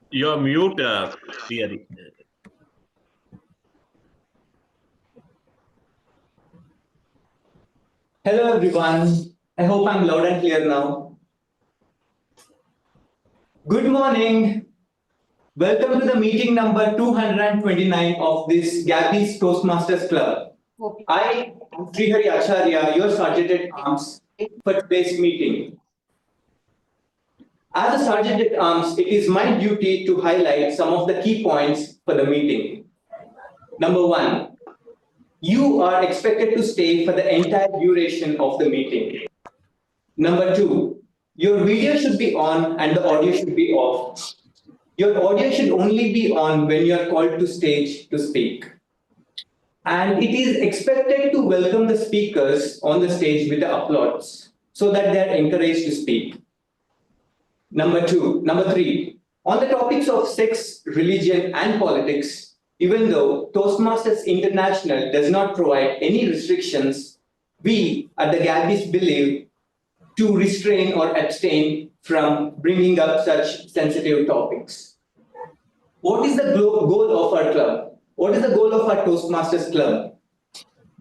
You're mute, Sreehari. Hello everyone. I hope I'm loud and clear now. Good morning. Welcome to the meeting number 229 of this Gabbys Toastmasters Club. I am Sreehari Acharya, your Sergeant at Arms for today's meeting. As a Sergeant at Arms, it is my duty to highlight some of the key points for the meeting. Number one, you are expected to stay for the entire duration of the meeting. Number two, your video should be on and the audio should be off. Your audio should only be on when you are called to stage to speak. And it is expected to welcome the speakers on the stage with the applause so that they are encouraged to speak. Number three, on the topics of sex, religion, and politics, even though Toastmasters International does not provide any restrictions, we at the Gabbys believe to restrain or abstain from bringing up such sensitive topics. What is the goal of our club? What is the goal of our Toastmasters Club?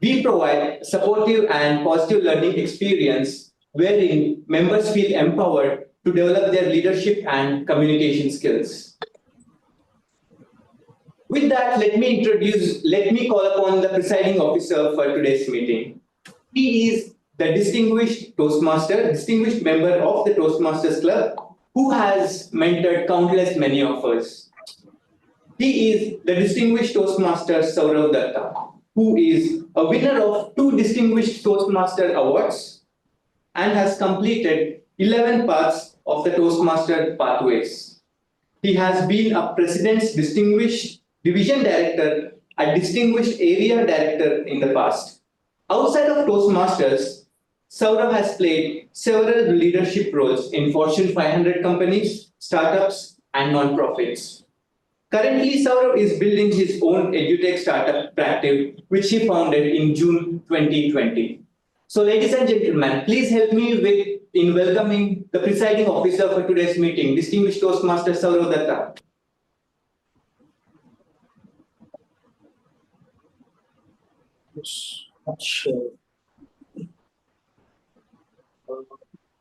We provide supportive and positive learning experience wherein members feel empowered to develop their leadership and communication skills. With that, let me call upon the presiding officer for today's meeting. He is the distinguished Toastmaster, distinguished member of the Toastmasters Club, who has mentored countless many of us. He is the distinguished Toastmaster Sourav Dutta, who is a winner of 2 distinguished Toastmaster awards and has completed 11 parts of the Toastmaster pathways. He has been a President's Distinguished Division Director, a Distinguished Area Director in the past. Outside of Toastmasters, Sourav has played several leadership roles in Fortune 500 companies, startups, and non-profits. Currently, Sourav is building his own edutech startup practice, which he founded in June 2020. So, ladies and gentlemen, please help me in welcoming the presiding officer for today's meeting, distinguished Toastmaster Sourav Dutta. Sure.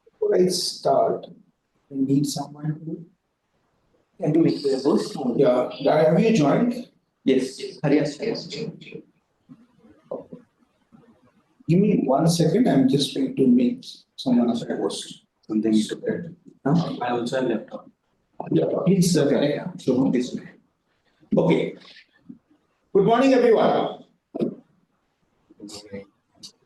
Before I start, I need someone to. Can you make the host? Yeah, have you joined? Yes. Yes. Give me 1 second. I'm just trying to make someone as a host. Something is prepared. I also have laptop. Yeah, please Shubham this way. Okay. Good morning, everyone.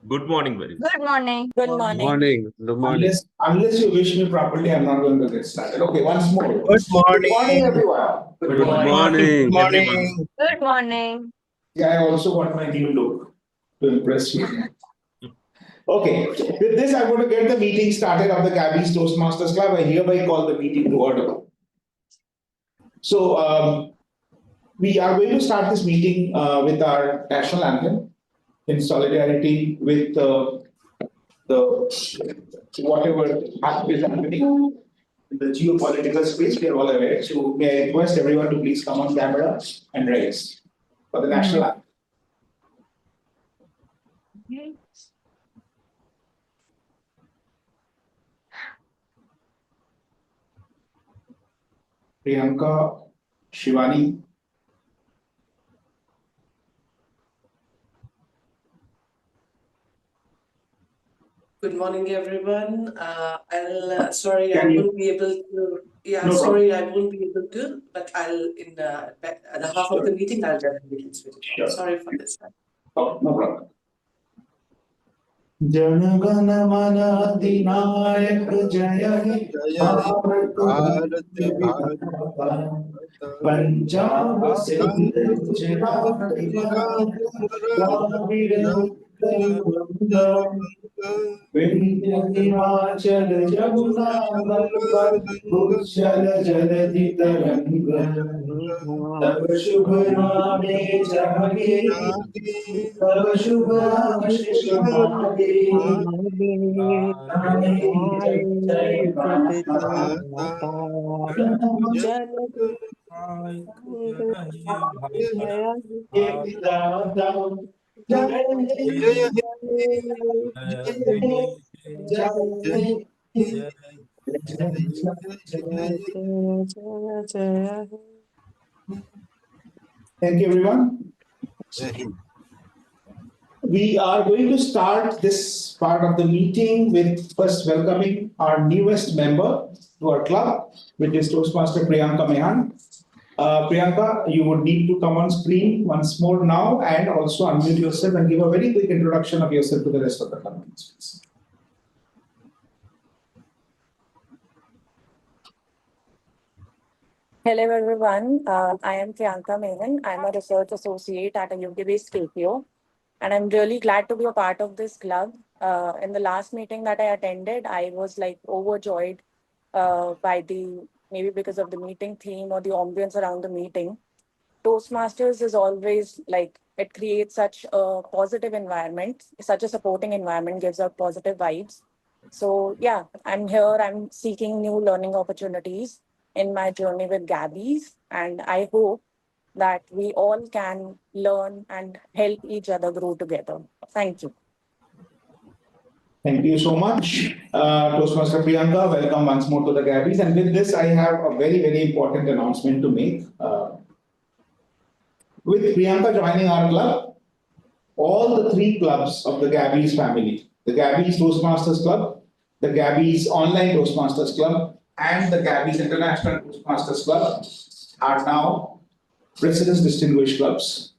Good morning, very much. Good morning. Good morning. Good morning. Unless you wish me properly, I'm not going to get started. Okay, once more. Good morning. Good morning, everyone. Good morning, everyone. Good morning. Yeah, I also want my new look to impress you. Okay, with this, I'm going to get the meeting started of the Gabbys Toastmasters Club. I hereby call the meeting to order. So, we are going to start this meeting with our national anthem in solidarity with the whatever is happening in the geopolitical space. We are all aware. So, may I request everyone to please come on camera and raise for the national anthem. Okay. Priyanka, Shivani. Good morning, everyone. Sorry, I Can you- won't be able to. Yeah, No sorry, I won't be able to. But I'll in the half of the meeting, I'll definitely switch. Sure. Sorry for this. Oh, no problem. Janagana mana dinayak jaya he Bharat Punjab Sindh Gujarat Dravid Himachal Jamuna Ganga उज्जल जलधि तरंग तब शुभ नामे जहांगे तब शुभ आशीष मांगे जय जय Thank you, everyone. We are going to start this part of the meeting with first welcoming our newest member to our club, which is Toastmaster Priyanka. Priyanka, you would need to come on screen once more now and also unmute yourself and give a very quick introduction of yourself to the rest of the club. Hello everyone, I am Priyanka. I'm a research associate at a UK-based KPO, and I'm really glad to be a part of this club. In the last meeting that I attended, I was like overjoyed by maybe because of the meeting theme or the ambience around the meeting. Toastmasters is always like, it creates such a positive environment, such a supporting environment, gives out positive vibes. So yeah, I'm here, I'm seeking new learning opportunities in my journey with Gabbys, and I hope that we all can learn and help each other grow together. Thank you. Thank you so much, Toastmaster Priyanka. Welcome once more to the Gabbys. And with this, I have a very, very important announcement to make. With Priyanka joining our club, all the three clubs of the Gabbys family, the Gabbys Toastmasters Club, the Gabbys Online Toastmasters Club, and the Gabbys International Toastmasters Club are now President's Distinguished Clubs.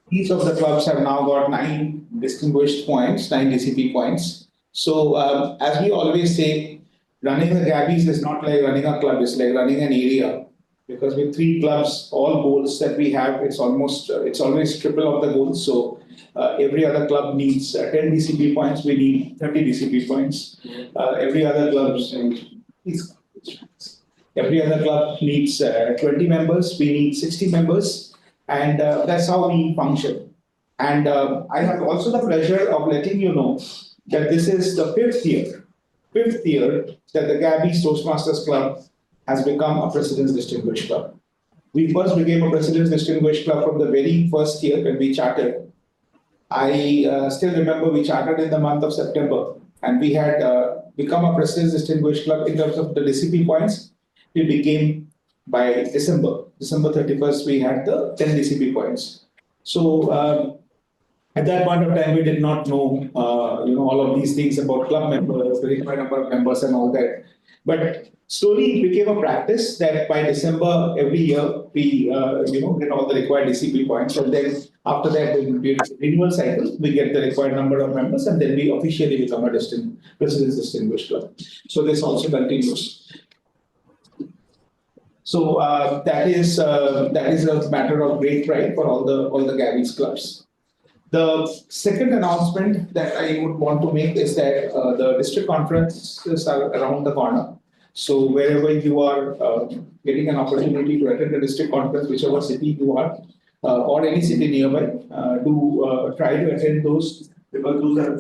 Each of the clubs have now got 9 distinguished points, 9 DCP points. So, as we always say, running the Gabbys is not like running a club, it's like running an area. Because with 3 clubs, all goals that we have, it's always triple of the goals. So, every other club needs 10 DCP points, we need 30 DCP points. Every other club needs 20 members, we need 60 members, and that's how we function. And I have also the pleasure of letting you know that this is the 5th year that the Gabbys Toastmasters Club has become a President's Distinguished Club. We first became a President's Distinguished Club from the very first year when we chartered. I still remember we chartered in the month of September, and we had become a President's Distinguished Club in terms of the DCP points. We became by December 31st, we had the 10 DCP points. So at that point of time, we did not know, all of these things about club members, the required number of members, and all that. But slowly it became a practice that by December every year we, get all the required DCP points, and then after that, during the renewal cycle, we get the required number of members, and then we officially become a President's Distinguished Club. So this also continues. So that is a matter of great pride for all the Gabbys clubs. The second announcement that I would want to make is that the district conferences are around the corner. So wherever you are getting an opportunity to attend the district conference, whichever city you are, or any city nearby, do try to attend those, because those are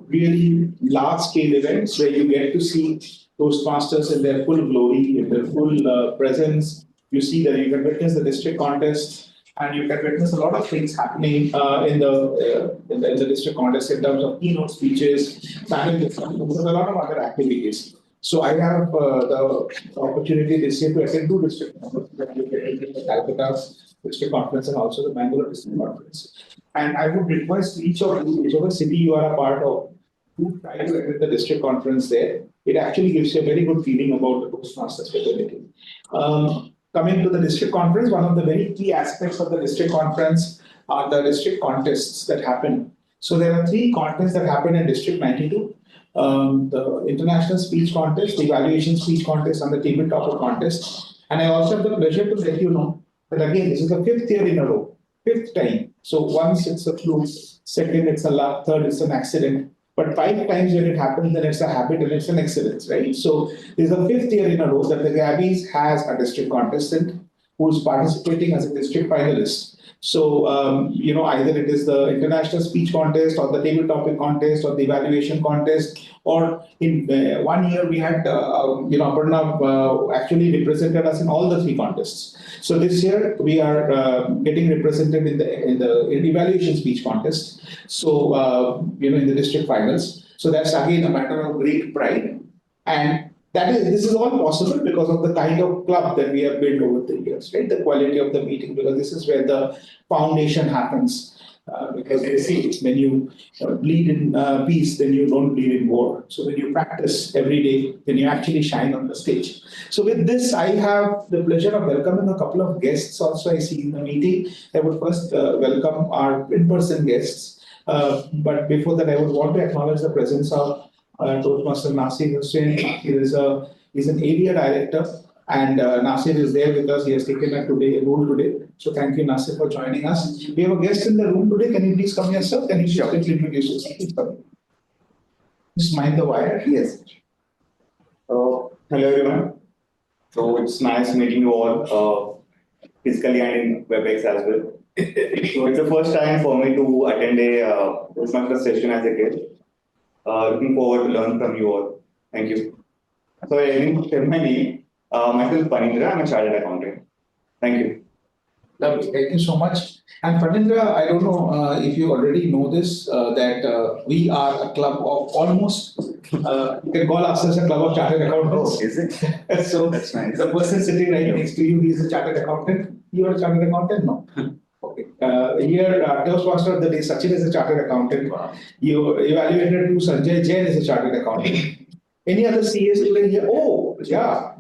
really large-scale events where you get to see Toastmasters in their full glory, in their full presence. You see that you can witness the district contest. And you can witness a lot of things happening in the district contest in terms of keynote speeches, panel discussions, a lot of other activities. So I have the opportunity this year to attend 2 district conferences, the Calcutta district conference and also the Bangalore district conference. And I would request each of you, whichever city you are a part of, to try to attend the district conference there. It actually gives you a very good feeling about the Toastmasters fraternity. Coming to the district conference, one of the very key aspects of the district conference are the district contests that happen. So there are 3 contests that happen in District 92. The international speech contest, the evaluation speech contest, and the tabletop contest. And I also have the pleasure to let you know that again, this is the 5th year in a row. fifth time. So once it's a fluke, second it's a luck, third it's an accident. But 5 times when it happens, then it's a habit and it's an excellence, right? So this is the fifth year in a row that the Gabbys has a district contestant who's participating as a district finalist. So, either it is the international speech contest or the table topic contest or the evaluation contest, or in 1 year we had, Aparna actually represented us in all the 3 contests. So this year we are getting represented in the evaluation speech contest. So, in the district finals. So that's again a matter of great pride. And this is all possible because of the kind of club that we have built over the years, right? The quality of the meeting, because this is where the foundation happens. Because they say when you bleed in peace, then you don't bleed in war. So when you practice every day, then you actually shine on the stage. So with this, I have the pleasure of welcoming a couple of guests also I see in the meeting. I would first welcome our in-person guests. But before that, I would want to acknowledge the presence of Toastmaster Nasir Hussain. Nasir is an area director, and Nasir is there with us. He has taken a role today. So thank you, Nasir, for joining us. We have a guest in the room today. Can you please come here, sir? Can you just quickly introduce yourself? Please come. Just mind the wire. Yes. Hello everyone. So it's nice meeting you all physically and in WebEx as well. So it's the first time for me to attend a Toastmaster session as a guest. Looking forward to learn from you all. Thank you. So I didn't share my name. Myself Panindra. I'm a chartered accountant. Thank you. Lovely. Thank you so much. And Panindra, I don't know if you already know this, that we are a club of almost, you can call ourselves a club of chartered accountants. Oh, is it? So That's nice. the person sitting right next to you, he is a chartered accountant. You are a chartered accountant? No. Okay. Here, Toastmaster of the day, Sachin is a chartered accountant. Wow. You evaluated to Sanjay, Jain is a chartered accountant. Any other CA student here? Oh, yeah.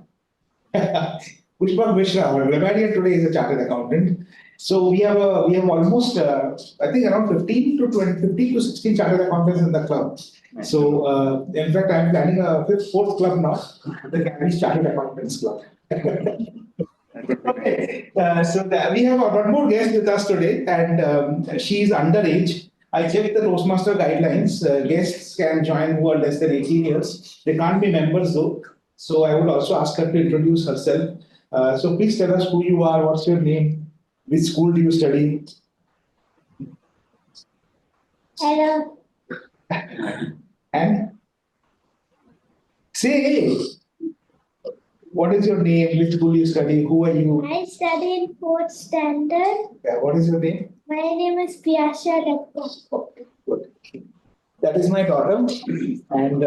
Pushpak Mishra, our Grammarian today is a chartered accountant. So we have almost, I think around 15 to 16 chartered accountants in the club. So in fact, I'm planning a fourth club now, the Gabbys Chartered Accountants Club. We have one more guest with us today, and she is underage. I checked the Toastmaster guidelines. Guests can join who are less than 18 years. They can't be members though. So I would also ask her to introduce herself. So please tell us who you are, what's your name, which school do you study? Hello, And say hey. What is your name? Which school you study? Who are you? I study in 4th standard. Yeah, what is your name? My name is Priyanka. Okay, good. That is my daughter. And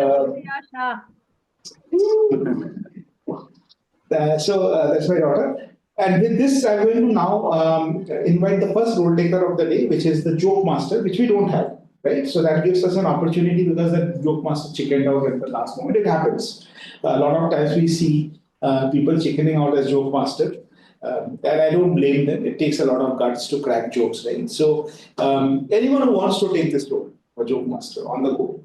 that's my daughter. And with this, I'm going to now invite the first role taker of the day, which is the joke master, which we don't have, right? So that gives us an opportunity because the joke master chickened out at the last moment. It happens. A lot of times we see people chickening out as joke master. And I don't blame them. It takes a lot of guts to crack jokes, right? So anyone who wants to take this role for joke master on the go.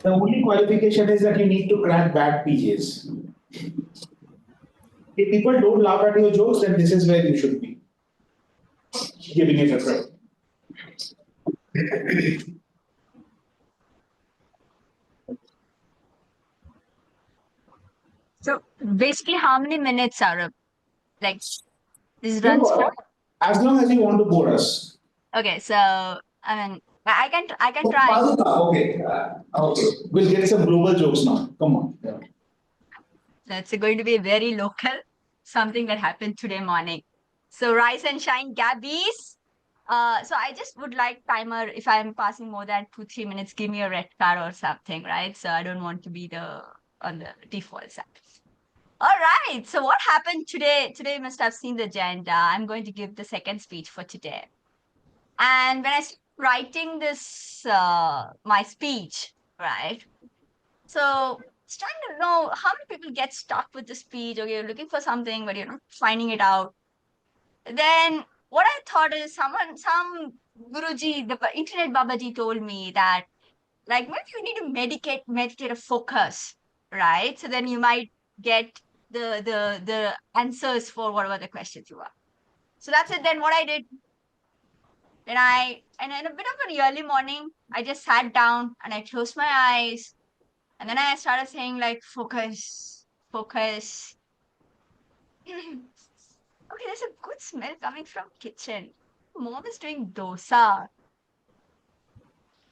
The only qualification is that you need to crack bad PJs. If people don't laugh at your jokes, then this is where you should be giving it a try. So basically, how many minutes are up? Like this runs for? As long as you want to bore us. Okay, so I mean, I can try. Paduka, okay, okay. We'll get some global jokes now. Come on. Yeah. That's going to be very local, something that happened today morning. So rise and shine, Gabbys. So I just would like timer, if I'm passing more than 2-3 minutes, give me a red card or something, right? So I don't want to be on the default side. All right. So what happened today? Today you must have seen the agenda. I'm going to give the second speech for today. And when I started writing this, my speech, right? So it's trying to know how many people get stuck with the speech, or you're looking for something, but you're not finding it out. Then what I thought is some Guruji, the internet Babaji told me that, like, maybe you need to meditate a focus, right? So then you might get the answers for whatever the questions you are. So that's it. Then what I did, and in a bit of an early morning, I just sat down and I closed my eyes, and then I started saying like, focus, focus. Okay, there's a good smell coming from kitchen. Mom is doing dosa.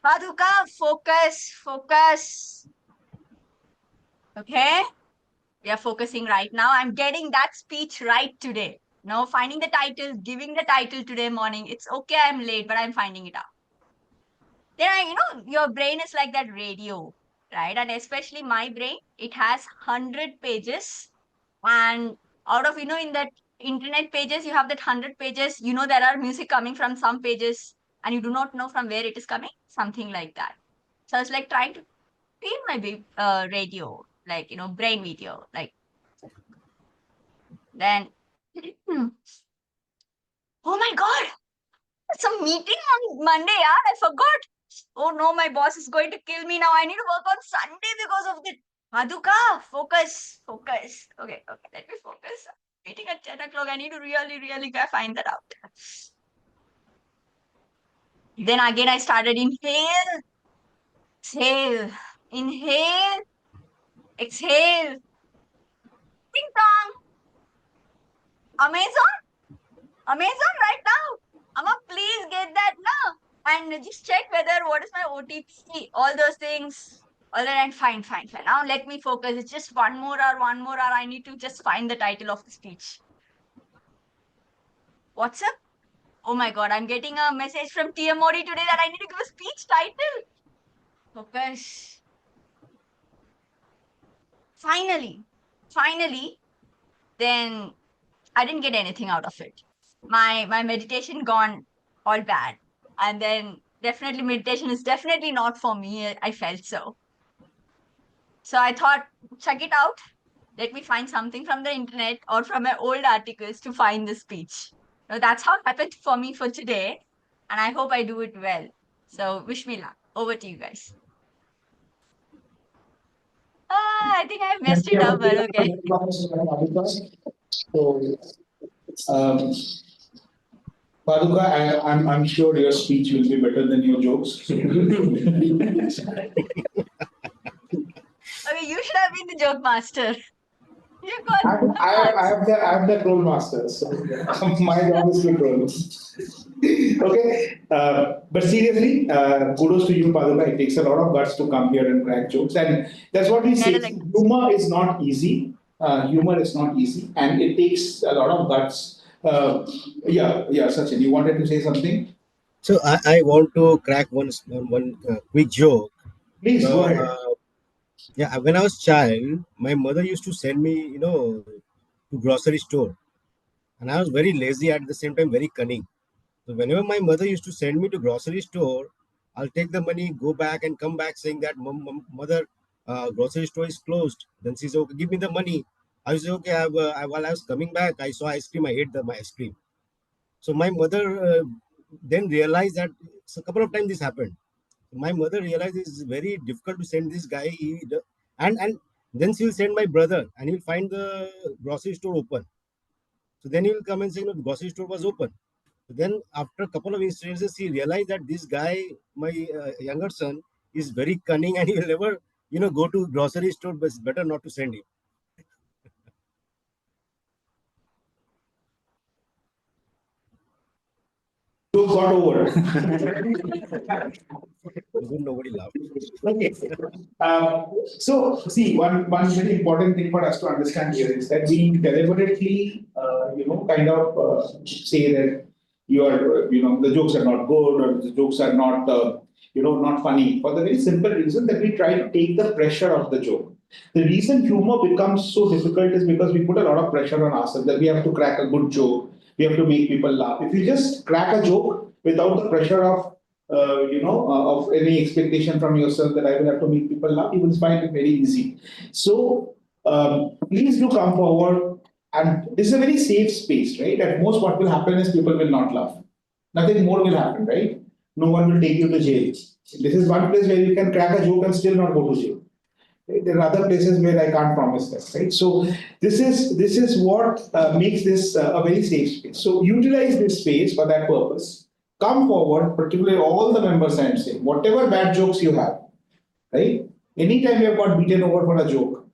Paduka, focus, focus. Okay, we are focusing right now. I'm getting that speech right today. No, finding the title, giving the title today morning. It's okay, I'm late, but I'm finding it out. Then your brain is like that radio, right? And especially my brain, it has 100 pages. And out of, in that internet pages, you have that 100 pages, there are music coming from some pages and you do not know from where it is coming, something like that. So it's like trying to feel my radio, like, brain video, like, then, oh my God, it's a meeting on Monday, yeah, I forgot. Oh no, my boss is going to kill me now. I need to work on Sunday because of the Paduka. Focus, focus. Okay, let me focus. Meeting at 10 o'clock. I need to really go find that out. Then again, I started inhale, exhale, inhale, exhale. Ding dong. Amazon right now. Amma, please get that now. And just check whether what is my OTP, all those things. All right, fine. Now let me focus. It's just one more hour. I need to just find the title of the speech. What's up? Oh my God, I'm getting a message from TMOD today that I need to give a speech title. Focus. Finally, then I didn't get anything out of it. My meditation gone all bad. And then definitely meditation is definitely not for me. I felt so. So I thought, check it out. Let me find something from the internet or from my old articles to find the speech. Now, that's how it happened for me for today. And I hope I do it well. So wish me luck. Over to you guys. I think I messed it up, but okay. So, Paduka, I'm sure your speech will be better than your jokes. Okay, you should have been the joke master. You got I have the troll master, so my job is to troll. Okay, but seriously, kudos to you, Paduka. It takes a lot of guts to come here and crack jokes, and that's what we say. Humor is not easy. Humor is not easy, and it takes a lot of guts. Yeah, Sachin, you wanted to say something? So I want to crack one quick joke. Please go ahead. Yeah, when I was child, my mother used to send me, to grocery store, and I was very lazy at the same time, very cunning. So whenever my mother used to send me to grocery store, I'll take the money, go back and come back saying that mother, grocery store is closed. Then she said, okay, give me the money. I say, okay, while I was coming back, I saw ice cream. I ate my ice cream. So my mother then realized that a couple of times this happened. My mother realized it's very difficult to send this guy. And then she'll send my brother and he'll find the grocery store open. So then he'll come and say, no, the grocery store was open. Then after a couple of instances, he realized that this guy, my younger son, is very cunning and he will never, go to grocery store, but it's better not to send him. Joke got over. Nobody laughed. Okay. So, see, one very important thing for us to understand here is that we deliberately, kind of say that the jokes are not good or the jokes are not, not funny for the very simple reason that we try to take the pressure off the joke. The reason humor becomes so difficult is because we put a lot of pressure on ourselves that we have to crack a good joke, we have to make people laugh. If you just crack a joke without the pressure of of any expectation from yourself that I will have to make people laugh, you will find it very easy. So please do come forward, and this is a very safe space, right? At most, what will happen is people will not laugh. Nothing more will happen, right? No one will take you to jail. This is one place where you can crack a joke and still not go to jail. There are other places where I can't promise that, right? So this is what makes this a very safe space. So utilize this space for that purpose. Come forward, particularly all the members I'm saying, whatever bad jokes you have, right? Anytime you have got beaten over for a joke,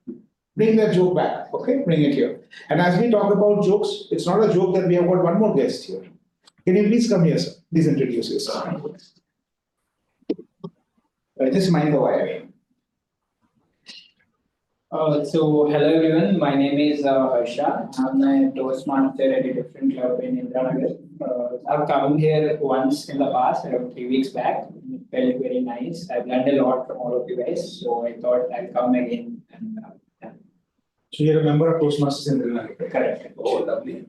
bring that joke back, okay? Bring it here. And as we talk about jokes, it's not a joke that we have got one more guest here. Can you please come here, sir? Please introduce yourself. Just mind the wire. So hello everyone, my name is Shah. I'm a Toastmaster at a different club in Indranagar. I've come here once in the past, around 3 weeks back. It felt very nice. I've learned a lot from all of you guys, so I thought I'll come again. And So you're a member of Toastmasters Indranagar? Correct. Oh, lovely.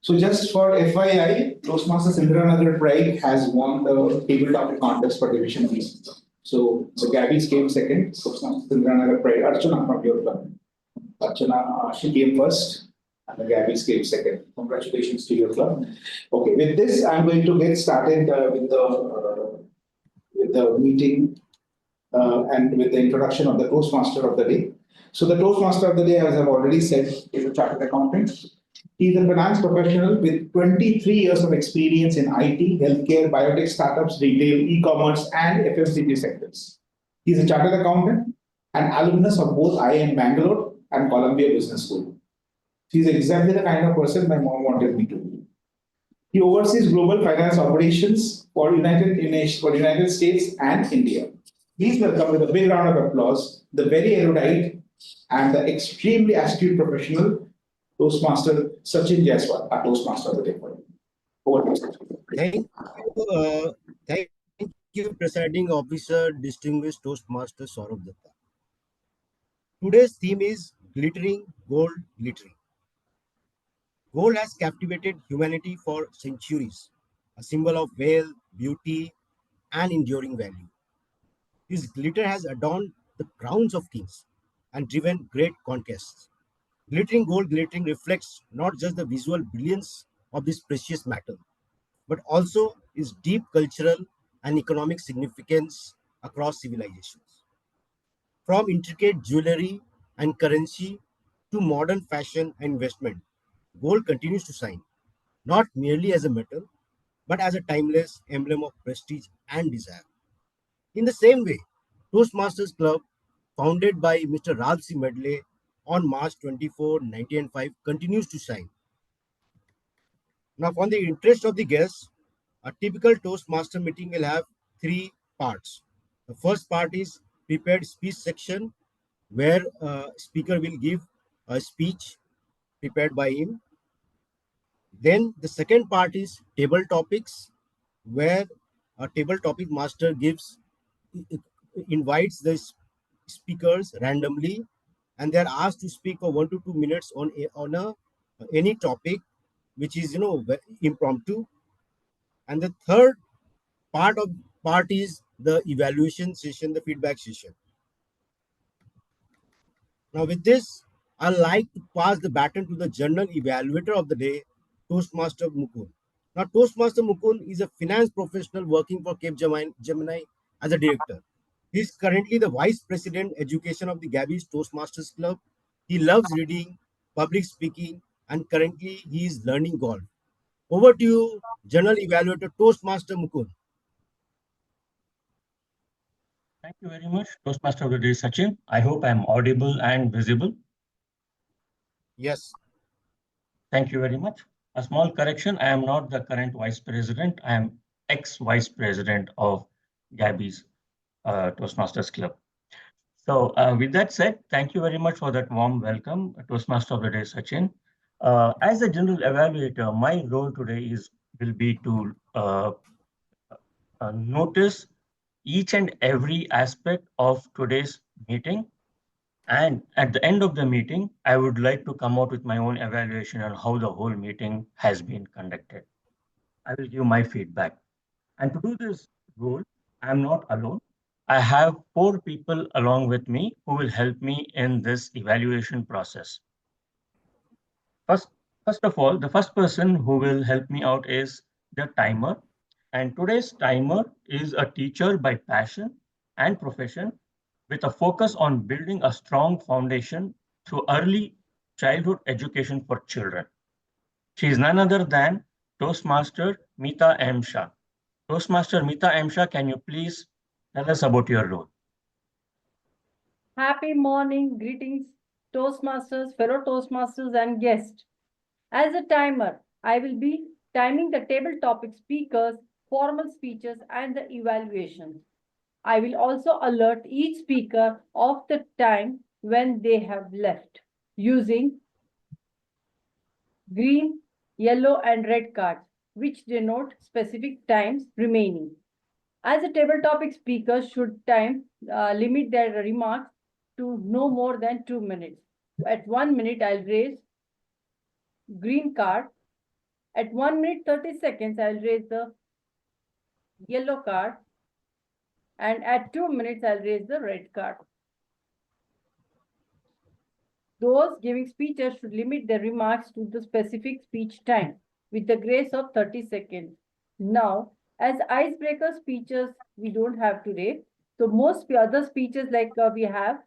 So just for FYI, Toastmasters Indranagar Pride has won the tabletop contest for Division B. So the Gabbys came second, Toastmasters Indranagar Pride, Archana from your club. Archana, she came first, and the Gabbys came second. Congratulations to your club. Okay, with this, I'm going to get started with the meeting and with the introduction of the Toastmaster of the day. So the Toastmaster of the day, as I've already said, is a chartered accountant. He's a finance professional with 23 years of experience in IT, healthcare, biotech startups, retail, e-commerce, and FMCG sectors. He's a chartered accountant and alumnus of both IIM Bangalore and Columbia Business School. He's exactly the kind of person my mom wanted me to be. He oversees global finance operations for United States and India. Please welcome with a big round of applause the very erudite and the extremely astute professional Toastmaster Sachin J, our Toastmaster of the day. Over to you. Thank you, Presiding Officer, Distinguished Toastmaster Sourav Dutta. Today's theme is glittering, gold glittering. Gold has captivated humanity for centuries, a symbol of wealth, beauty, and enduring value. This glitter has adorned the crowns of kings and driven great conquests. Glittering gold glittering reflects not just the visual brilliance of this precious metal, but also its deep cultural and economic significance across civilizations. From intricate jewelry and currency to modern fashion and investment, gold continues to shine, not merely as a metal, but as a timeless emblem of prestige and desire. In the same way, Toastmasters Club, founded by Mr. Ralph C. Medley on March 24, 1905, continues to shine. Now, for the interest of the guests, a typical Toastmaster meeting will have 3 parts. The first part is prepared speech section, where speaker will give a speech prepared by him. Then the second part is table topics, where a table topic master invites the speakers randomly, and they are asked to speak for 1 to 2 minutes on any topic, which is impromptu. And the third part is the evaluation session, the feedback session. Now, with this, I'd like to pass the baton to the general evaluator of the day, Toastmaster Mukund. Now, Toastmaster Mukund is a finance professional working for Cape Gemini as a director. He is currently the Vice President Education of the Gabbys Toastmasters Club. He loves reading, public speaking, and currently he is learning golf. Over to you, General Evaluator Toastmaster Mukund. Thank you very much, Toastmaster of the day, Sachin. I hope I'm audible and visible. Yes. Thank you very much. A small correction, I am not the current Vice President. I am ex-Vice President of Gabbys Toastmasters Club. So with that said, thank you very much for that warm welcome, Toastmaster of the day, Sachin. As a general evaluator, my role today will be to notice each and every aspect of today's meeting. And at the end of the meeting, I would like to come out with my own evaluation on how the whole meeting has been conducted. I will give my feedback. And to do this role, I'm not alone. I have 4 people along with me who will help me in this evaluation process. First of all, the first person who will help me out is the timer. And today's timer is a teacher by passion and profession with a focus on building a strong foundation through early childhood education for children. She is none other than Toastmaster Mita M. Shah. Toastmaster Mita M. Shah, can you please tell us about your role? Happy morning, greetings, Toastmasters, fellow Toastmasters, and guests. As a timer, I will be timing the table topic speakers, formal speeches, and the evaluations. I will also alert each speaker of the time when they have left using green, yellow, and red cards, which denote specific times remaining. As a table topic speaker should limit their remarks to no more than 2 minutes. At 1 minute, I'll raise green card. At 1 minute 30 seconds, I'll raise the yellow card. And at 2 minutes, I'll raise the red card. Those giving speeches should limit their remarks to the specific speech time with the grace of 30 seconds. Now, as icebreaker speeches, we don't have today. So most other speeches like we have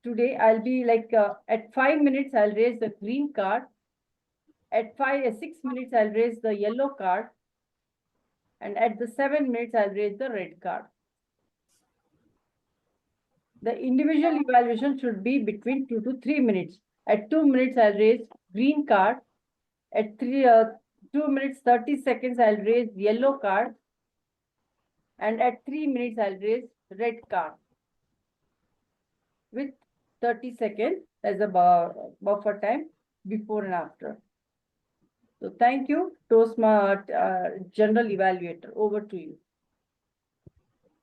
today, I'll be like at 5 minutes, I'll raise the green card. At 6 minutes, I'll raise the yellow card. And at the 7 minutes, I'll raise the red card. The individual evaluation should be between 2 to 3 minutes. At 2 minutes, I'll raise green card. At 2 minutes 30 seconds, I'll raise yellow card. And at 3 minutes, I'll raise red card with 30 seconds as a buffer time before and after. So thank you, Toastmaster General Evaluator. Over to you.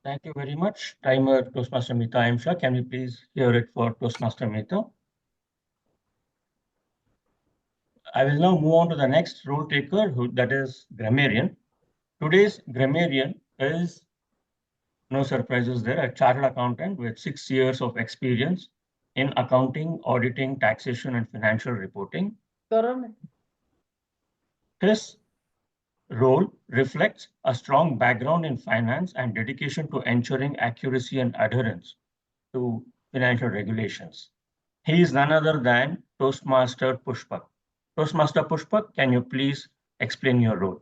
Thank you very much, timer Toastmaster Mita M. Shah. Can we please hear it for Toastmaster Mita? I will now move on to the next role taker, that is Grammarian. Today's Grammarian is, no surprises there, a chartered accountant with 6 years of experience in accounting, auditing, taxation, and financial reporting. His role reflects a strong background in finance and dedication to ensuring accuracy and adherence to financial regulations. He is none other than Toastmaster Pushpak. Toastmaster Pushpak, can you please explain your role?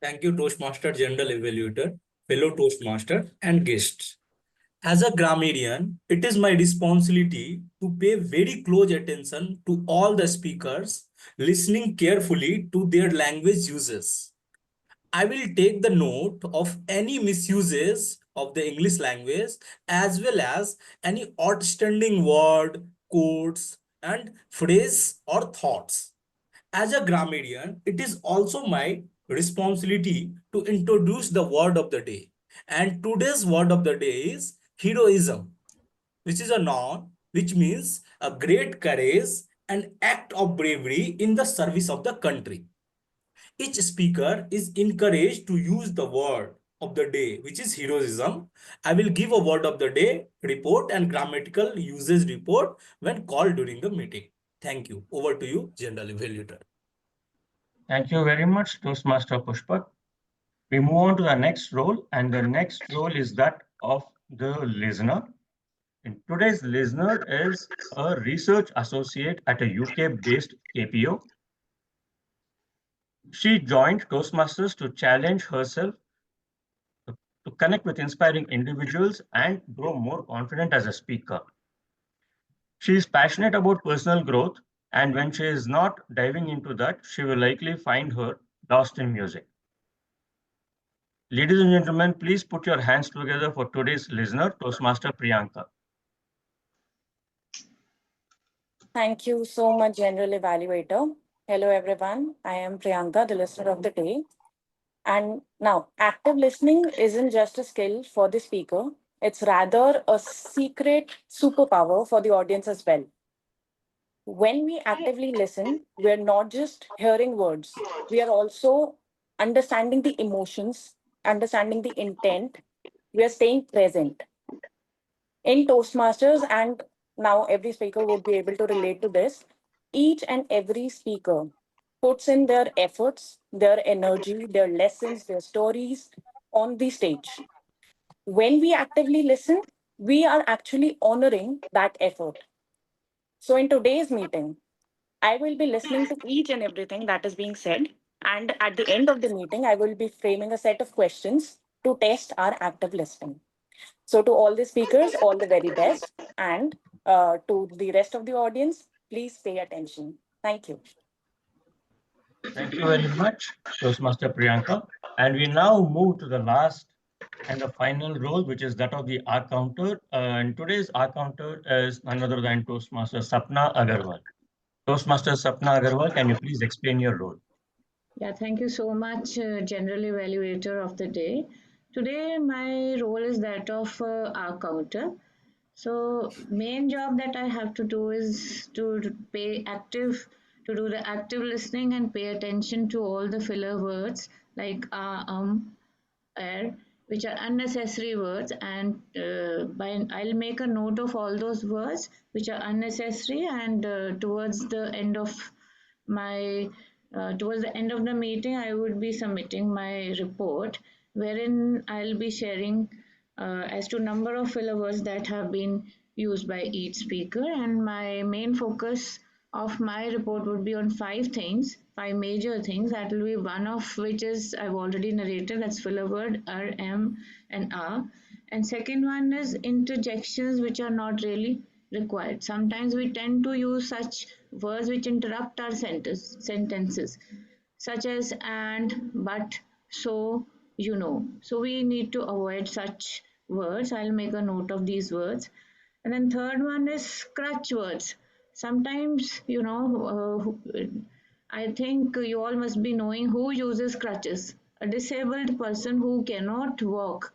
Thank you, Toastmaster General Evaluator, fellow Toastmaster, and guests. As a grammarian, it is my responsibility to pay very close attention to all the speakers, listening carefully to their language uses. I will take the note of any misuses of the English language as well as any outstanding word, quotes, and phrase or thoughts. As a grammarian, it is also my responsibility to introduce the word of the day. And today's word of the day is heroism, which is a noun, which means a great courage and act of bravery in the service of the country. Each speaker is encouraged to use the word of the day, which is heroism. I will give a word of the day report and grammatical usage report when called during the meeting. Thank you. Over to you, General Evaluator. Thank you very much, Toastmaster Pushpak. We move on to the next role, and the next role is that of the listener. And today's listener is a research associate at a UK-based KPO. She joined Toastmasters to challenge herself to connect with inspiring individuals and grow more confident as a speaker. She is passionate about personal growth, and when she is not diving into that, she will likely find her lost in music. Ladies and gentlemen, please put your hands together for today's listener, Toastmaster Priyanka. Thank you so much, General Evaluator. Hello, everyone. I am Priyanka, the listener of the day. And now, active listening isn't just a skill for the speaker. It's rather a secret superpower for the audience as well. When we actively listen, we're not just hearing words. We are also understanding the emotions, understanding the intent. We are staying present. In Toastmasters, and now every speaker would be able to relate to this, each and every speaker puts in their efforts, their energy, their lessons, their stories on the stage. When we actively listen, we are actually honoring that effort. So in today's meeting, I will be listening to each and everything that is being said. And at the end of the meeting, I will be framing a set of questions to test our active listening. So to all the speakers, all the very best. And to the rest of the audience, please pay attention. Thank you. Thank you very much, Toastmaster Priyanka. And we now move to the last and the final role, which is that of the R counter. And today's R counter is none other than Toastmaster Sapna Agarwal. Toastmaster Sapna Agarwal, can you please explain your role? Yeah, thank you so much, General Evaluator of the day. Today, my role is that of R counter. So, main job that I have to do is to do the active listening and pay attention to all the filler words like which are unnecessary words, and I'll make a note of all those words which are unnecessary, and towards the end of the meeting, I would be submitting my report, wherein I'll be sharing as to number of filler words that have been used by each speaker, and my main focus of my report would be on five major things. That will be one of which is I've already narrated, that's filler word, M, and R. And second one is interjections which are not really required. Sometimes we tend to use such words which interrupt our sentences, such as and, but, so, you know. So we need to avoid such words. I'll make a note of these words. And then third one is crutch words. Sometimes, I think you all must be knowing who uses crutches. A disabled person who cannot walk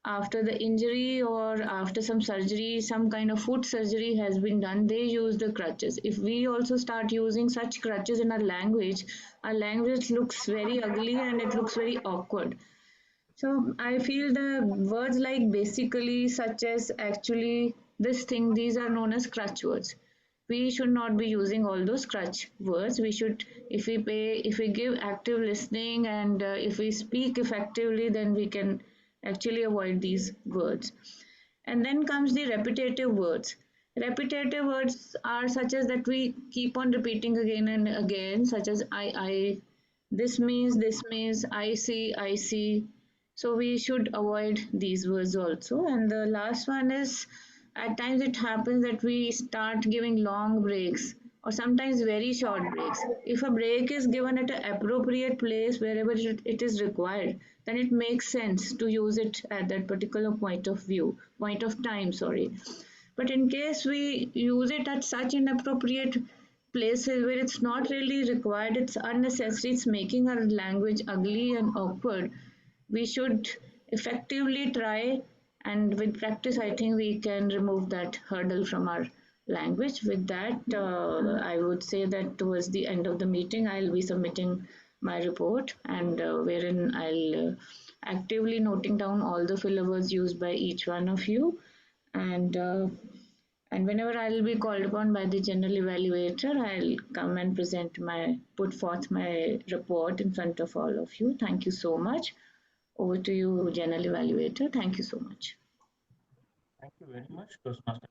after the injury or after some surgery, some kind of foot surgery has been done, they use the crutches. If we also start using such crutches in our language looks very ugly and it looks very awkward. So I feel the words like basically, such as, actually, this thing, these are known as crutch words. We should not be using all those crutch words. We should, if we give active listening and if we speak effectively, then we can actually avoid these words. And then comes the repetitive words. Repetitive words are such as that we keep on repeating again and again, such as I, this means, I see. So we should avoid these words also. And the last one is, at times it happens that we start giving long breaks or sometimes very short breaks. If a break is given at an appropriate place wherever it is required, then it makes sense to use it at that particular point of time. But in case we use it at such inappropriate places where it's not really required, it's unnecessary, it's making our language ugly and awkward, we should effectively try, and with practice I think we can remove that hurdle from our language. With that, I would say that towards the end of the meeting I'll be submitting my report, and wherein I'll actively noting down all the filler words used by each one of you, and whenever I'll be called upon by the general evaluator, I'll come and put forth my report in front of all of you. Thank you so much. Over to you, General Evaluator. Thank you so much. Thank you very much, Toastmaster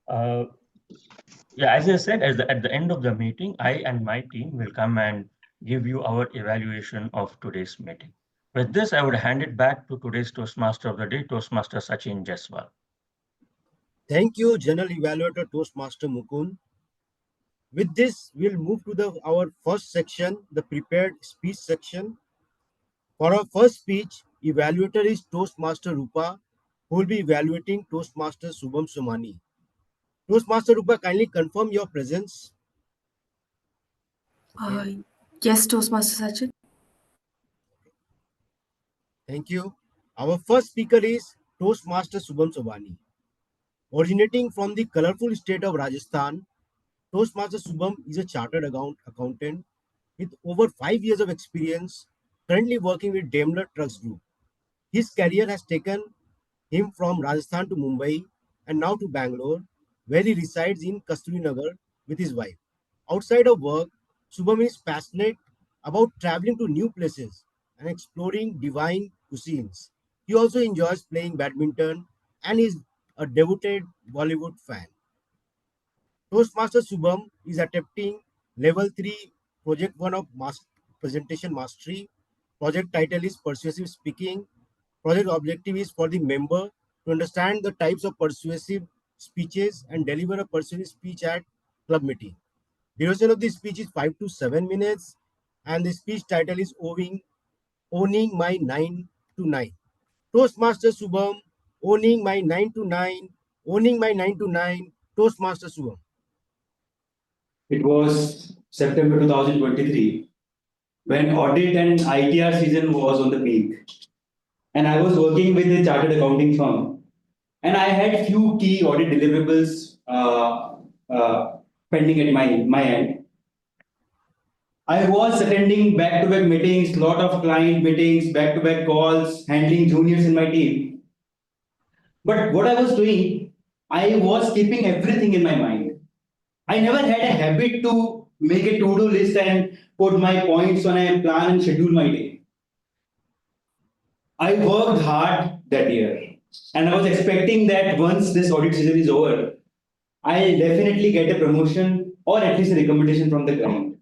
Sora. Yeah, as I said, at the end of the meeting, I and my team will come and give you our evaluation of today's meeting. With this, I would hand it back to today's Toastmaster of the day, Toastmaster Sachin J. Thank you, General Evaluator Toastmaster Mukund. With this, we'll move to our first section, the prepared speech section. For our first speech, evaluator is Toastmaster Roopa, who will be evaluating Toastmaster Shubham Somani. Toastmaster Roopa, kindly confirm your presence. Yes, Toastmaster Sachin. Thank you. Our first speaker is Toastmaster Shubham Somani. Originating from the colorful state of Rajasthan, Toastmaster Shubham is a chartered accountant with over 5 years of experience, currently working with Daimler Trucks Group. His career has taken him from Rajasthan to Mumbai and now to Bangalore, where he resides in Kasturinagar with his wife. Outside of work, Shubham is passionate about traveling to new places and exploring divine cuisines. He also enjoys playing badminton and is a devoted Bollywood fan. Toastmaster Shubham is attempting level 3 project 1 of presentation mastery. Project title is persuasive speaking. Project objective is for the member to understand the types of persuasive speeches and deliver a persuasive speech at club meeting. Duration of the speech is 5 to 7 minutes and the speech title is owning my 9 to 9. Toastmaster Shubham, owning my 9 to 9, owning my 9 to 9, Toastmaster Shubham. It was September 2023 when audit and ITR season was on the peak. And I was working with a chartered accounting firm. And I had few key audit deliverables pending at my end. I was attending back-to-back meetings, lot of client meetings, back-to-back calls, handling juniors in my team. But what I was doing, I was keeping everything in my mind. I never had a habit to make a to-do list and put my points on a plan and schedule my day. I worked hard that year and I was expecting that once this audit season is over, I'll definitely get a promotion or at least a recommendation from the client.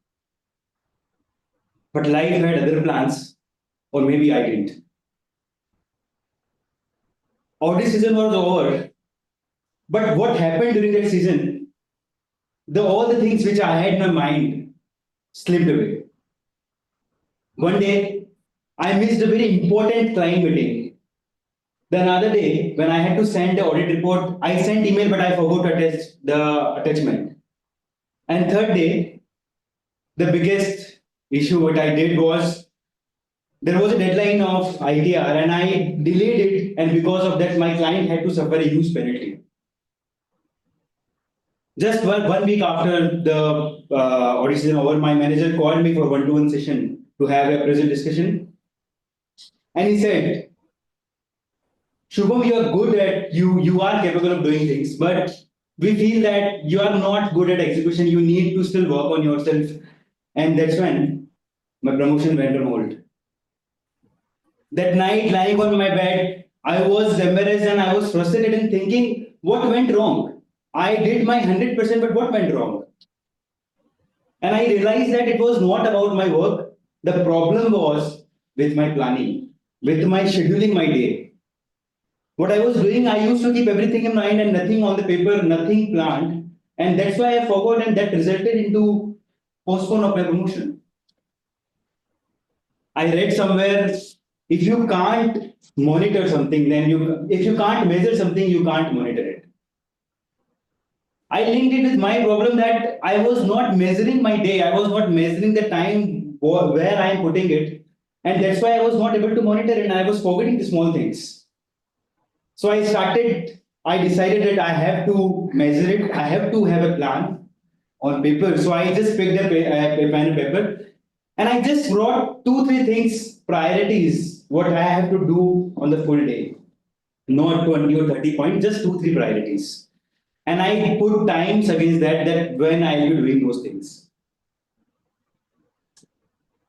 But life had other plans, or maybe I didn't. Audit season was over, but what happened during that season, all the things which I had in my mind slipped away. One day, I missed a very important client meeting. The another day, when I had to send the audit report, I sent email, but I forgot to attach the attachment. And third day, the biggest issue what I did was, there was a deadline of ITR and I delayed it, and because of that, my client had to suffer a huge penalty. Just one week after the audit season over, my manager called me for one-to-one session to have a present discussion. And he said, Shubham, you are good at, you are capable of doing things, but we feel that you are not good at execution. You need to still work on yourself. And that's when my promotion went on hold. That night, lying on my bed, I was embarrassed and I was frustrated and thinking, what went wrong? I did my 100%, but what went wrong? And I realized that it was not about my work. The problem was with my planning, with my scheduling my day. What I was doing, I used to keep everything in mind and nothing on the paper, nothing planned. And that's why I forgot, and that resulted into postpone of my promotion. I read somewhere, if you can't monitor something, then if you can't measure something, you can't monitor it. I linked it with my problem that I was not measuring my day. I was not measuring the time where I am putting it. And that's why I was not able to monitor it and I was forgetting the small things. So I decided that I have to measure it. I have to have a plan on paper. So I just picked a pen and paper and I just wrote 2-3 things, priorities, what I have to do on the full day. Not 20 or 30 points, just 2-3 priorities. And I put times against that when I will be doing those things.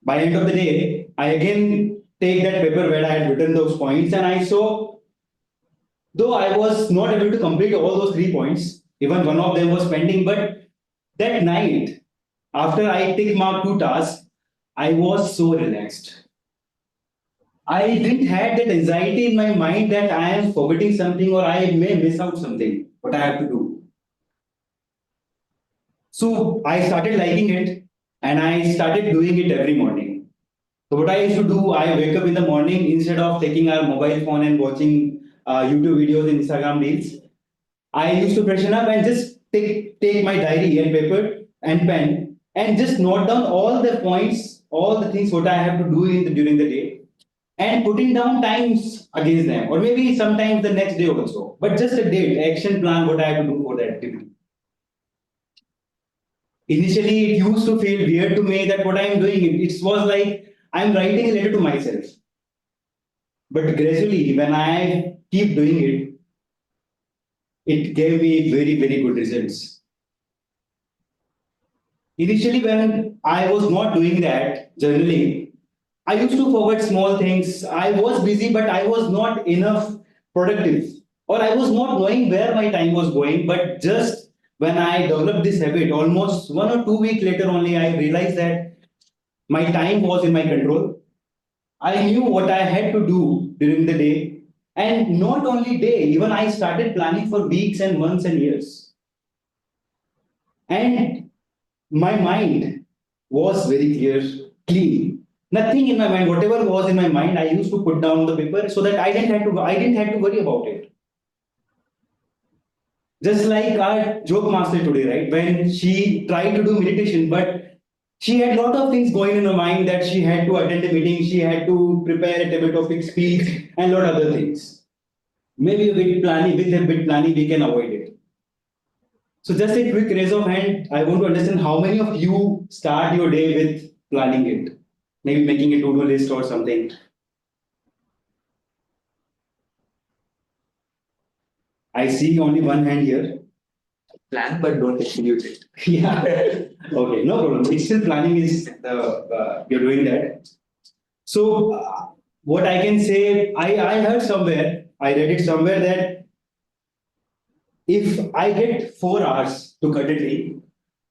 By end of the day, I again take that paper where I had written those points and I saw, though I was not able to complete all those 3 points, even one of them was pending, but that night, after I tick mark 2 tasks, I was so relaxed. I didn't have that anxiety in my mind that I am forgetting something or I may miss out something, what I have to do. So I started liking it and I started doing it every morning. So what I used to do, I wake up in the morning instead of taking our mobile phone and watching YouTube videos and Instagram reels. I used to freshen up and just take my diary and paper and pen and just note down all the points, all the things what I have to do during the day and putting down times against them, or maybe sometimes the next day also, but just a date, action plan, what I have to do for that activity. Initially, it used to feel weird to me that what I am doing, it was like I'm writing a letter to myself. But gradually, when I keep doing it, it gave me very, very good results. Initially, when I was not doing that, journaling, I used to forget small things. I was busy, but I was not enough productive. or I was not knowing where my time was going, but just when I developed this habit, almost 1 or 2 weeks later only, I realized that my time was in my control. I knew what I had to do during the day. And not only day, even I started planning for weeks and months and years. And my mind was very clear, clean. Nothing in my mind, whatever was in my mind, I used to put down the paper so that I didn't have to worry about it. Just like our joke master today, right? When she tried to do meditation, but she had a lot of things going in her mind that she had to attend a meeting, she had to prepare a debate topic speech, and a lot of other things. Maybe with a bit planning, we can avoid it. So just a quick raise of hand. I want to understand how many of you start your day with planning it, maybe making a to-do list or something. I see only one hand here. Plan but don't execute it. Yeah. Okay, no problem. It's still planning is you're doing that. So what I can say, I heard somewhere, I read it somewhere that if I get 4 hours to cut a tree,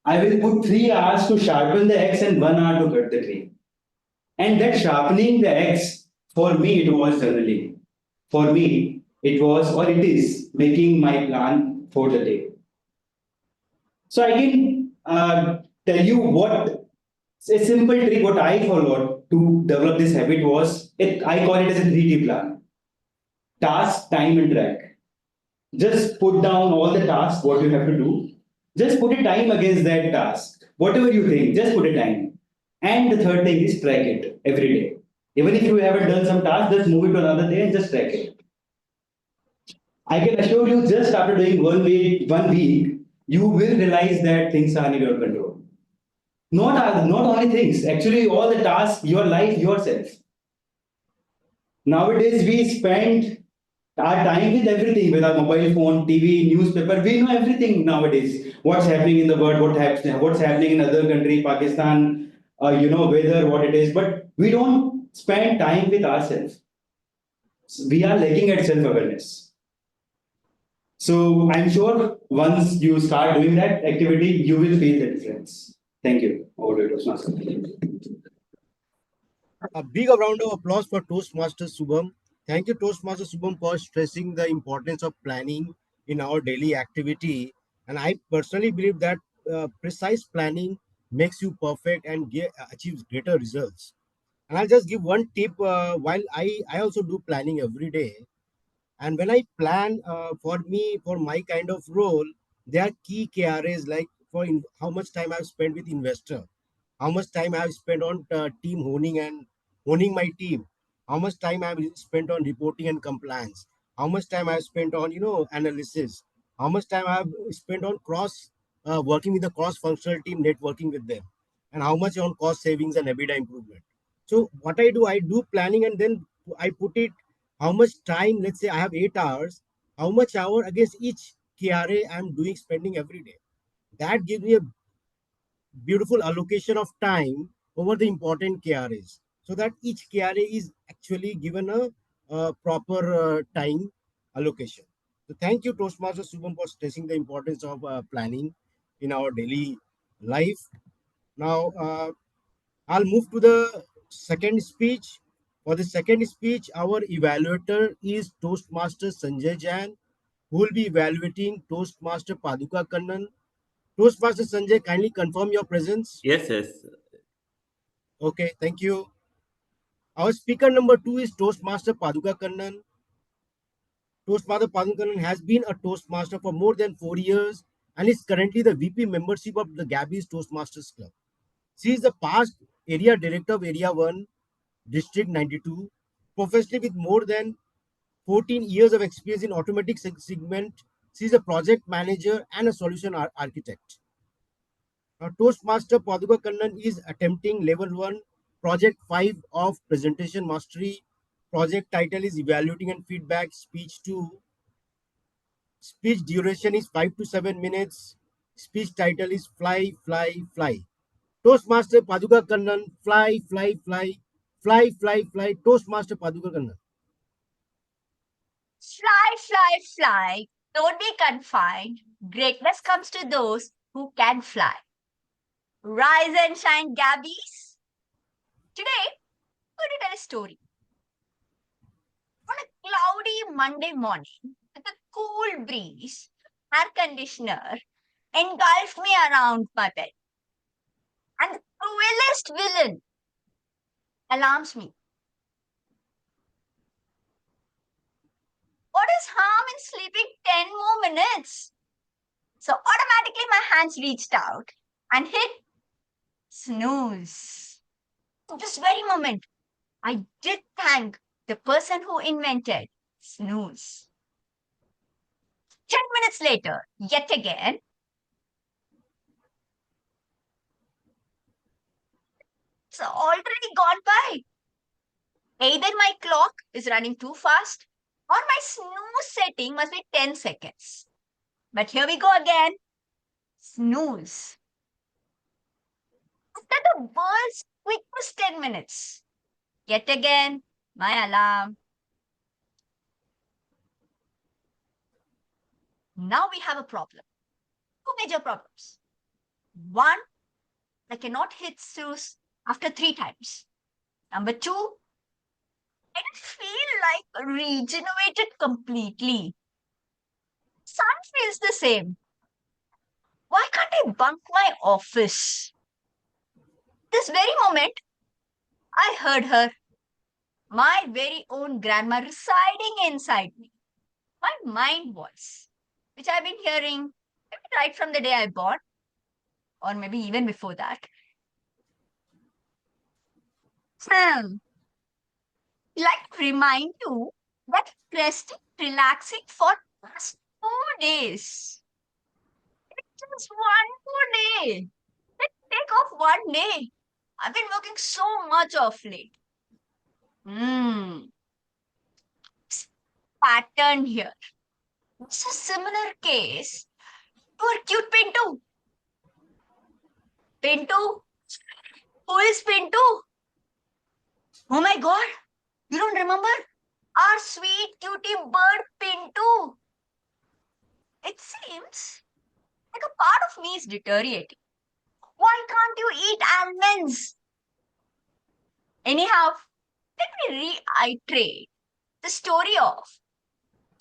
I will put 3 hours to sharpen the axe and 1 hour to cut the tree. And that sharpening the axe, for me, it was journaling. For me, it was or it is making my plan for the day. So I can tell you what a simple trick what I followed to develop this habit was I call it as a 3T plan. Task, time, and track. Just put down all the tasks what you have to do. Just put a time against that task. Whatever you think, just put a time. And the third thing is track it every day. Even if you haven't done some task, just move it to another day and just track it. I can assure you, just after doing 1 week, you will realize that things are in your control. Not only things, actually all the tasks, your life, yourself. Nowadays, we spend our time with everything, with our mobile phone, TV, newspaper. We know everything nowadays. What's happening in the world, what's happening in other country, Pakistan, weather, what it is. But we don't spend time with ourselves. We are lacking at self-awareness. So I'm sure once you start doing that activity, you will feel the difference. Thank you. Over to you, Toastmaster. A big round of applause for Toastmaster Shubham. Thank you, Toastmaster Shubham, for stressing the importance of planning in our daily activity. And I personally believe that precise planning makes you perfect and achieves greater results. And I'll just give one tip. While I also do planning every day, and when I plan for my kind of role, there are key KRAs like how much time I've spent with investor, how much time I've spent on team honing and honing my team, how much time I've spent on reporting and compliance, how much time I've spent on analysis, how much time I've spent on working with the cross-functional team, networking with them, and how much on cost savings and EBITDA improvement. So what I do planning and then I put it how much time, let's say I have 8 hours, how much hour against each KRA I'm spending every day. That gives me a beautiful allocation of time over the important KRAs so that each KRA is actually given a proper time allocation. So thank you, Toastmaster Shubham, for stressing the importance of planning in our daily life. Now, I'll move to the second speech. For the second speech, our evaluator is Toastmaster Sanjay Jain, who will be evaluating Toastmaster Paduka Kannan. Toastmaster Sanjay, kindly confirm your presence. Yes. Okay, thank you. Our speaker number 2 is Toastmaster Paduka Kannan. Toastmaster Paduka Kannan has been a Toastmaster for more than 4 years and is currently the VP membership of the Gabbys Toastmasters Club. She is the past area director of Area 1, District 92, professionally with more than 14 years of experience in automatic segment. She is a project manager and a solution architect. Now, Toastmaster Paduka Kannan is attempting level 1, project 5 of presentation mastery. Project title is evaluating and feedback. Speech 2. Speech duration is 5 to 7 minutes. Speech title is fly, fly, fly. Toastmaster Paduka Kannan, fly, fly, fly, fly, fly, fly. Toastmaster Paduka Kannan. Fly, fly, fly. Don't be confined. Greatness comes to those who can fly. Rise and shine, Gabbys. Today, I'm going to tell a story. On a cloudy Monday morning, with a cool breeze, air conditioner engulfed me around my bed. And the cruelest villain alarms me. What is harm in sleeping 10 more minutes? So automatically my hands reached out and hit snooze. At this very moment, I did thank the person who invented snooze. 10 minutes later, yet again, it's already gone by. Either my clock is running too fast or my snooze setting must be 10 seconds. But here we go again. Snooze. After the world's quickest 10 minutes. Yet again, my alarm. Now we have a problem. Two major problems. One, I cannot hit snooze after 3 times. Number 2, I don't feel like regenerated completely. Sun feels the same. Why can't I bunk my office? This very moment, I heard her. My very own grandma residing inside me. My mind voice, which I've been hearing maybe right from the day I born, or maybe even before that. Like to remind you that resting, relaxing for past 2 days. It's just one more day. Let's take off one day. I've been working so much of late. Pattern here. It's a similar case to our cute Pintu. Pintu? Who is Pintu? Oh my god, you don't remember? Our sweet cutie bird Pintu. It seems like a part of me is deteriorating. Why can't you eat almonds? Anyhow, let me reiterate the story of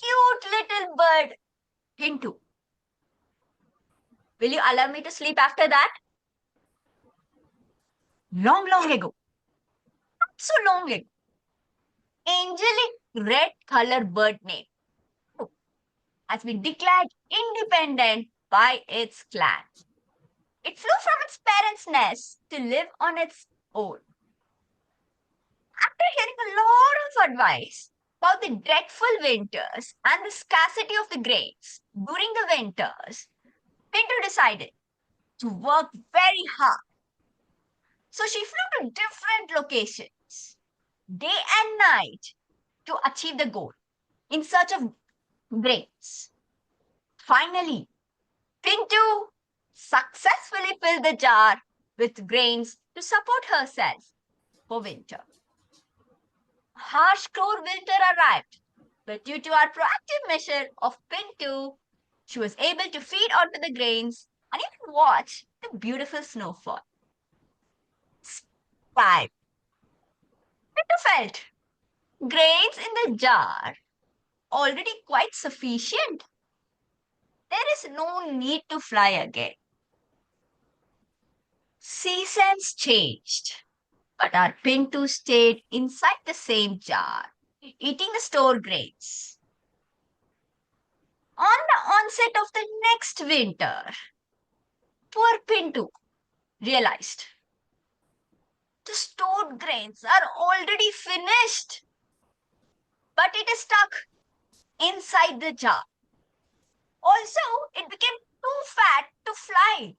cute little bird Pintu. Will you allow me to sleep after that? Long, long ago. Not so long ago. Angelic red color bird name has been declared independent by its clan. It flew from its parents' nest to live on its own. After hearing a lot of advice about the dreadful winters and the scarcity of the grains during the winters, Pinto decided to work very hard. So she flew to different locations, day and night, to achieve the goal in search of grains. Finally, Pinto successfully filled the jar with grains to support herself for winter. Harsh, cold winter arrived, but due to our proactive measure of Pinto, she was able to feed onto the grains and even watch the beautiful snowfall. Five. Pinto felt grains in the jar already quite sufficient. There is no need to fly again. Seasons changed, but our Pinto stayed inside the same jar, eating the stored grains. On the onset of the next winter, poor Pinto realized the stored grains are already finished, but it is stuck inside the jar. Also, it became too fat to fly.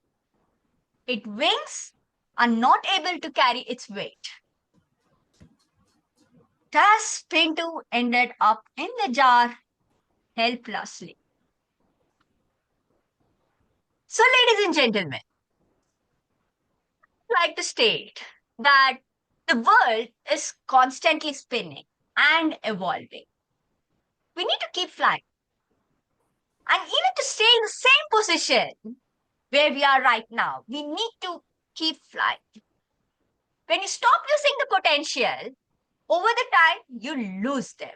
Its wings are not able to carry its weight. Thus, Pinto ended up in the jar helplessly. So, ladies and gentlemen, I'd like to state that the world is constantly spinning and evolving. we need to keep flying. And even to stay in the same position where we are right now, we need to keep flying. When you stop using the potential, over the time, you lose them.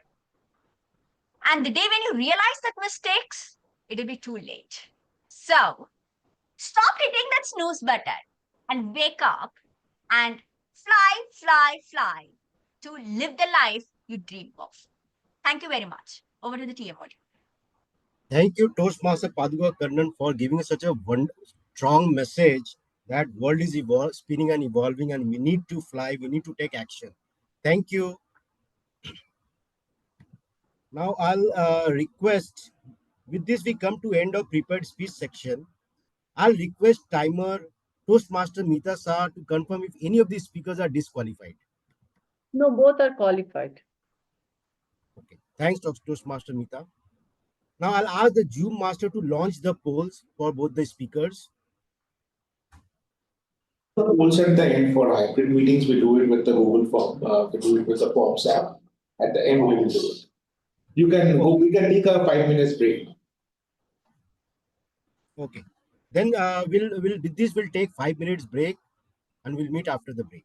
And the day when you realize that mistakes, it'll be too late. So, stop hitting that snooze button and wake up and fly, fly, fly to live the life you dream of. Thank you very much. Over to the TMOD. Thank you, Toastmaster Paduka Kannan, for giving such a strong message that world is spinning and evolving, and we need to fly, we need to take action. Thank you. Now I'll request, with this we come to end of prepared speech section. I'll request timer Toastmaster Mita Shah to confirm if any of these speakers are disqualified. No, both are qualified. Okay, thanks Toastmaster Mita. Now I'll ask the Zoom master to launch the polls for both the speakers. The polls at the end for hybrid meetings, we do it with the Google form, we do it with the Forms app. At the end, we will do it. You can go, we can take a 5 minutes break. Okay. Then we'll take 5 minutes break and we'll meet after the break.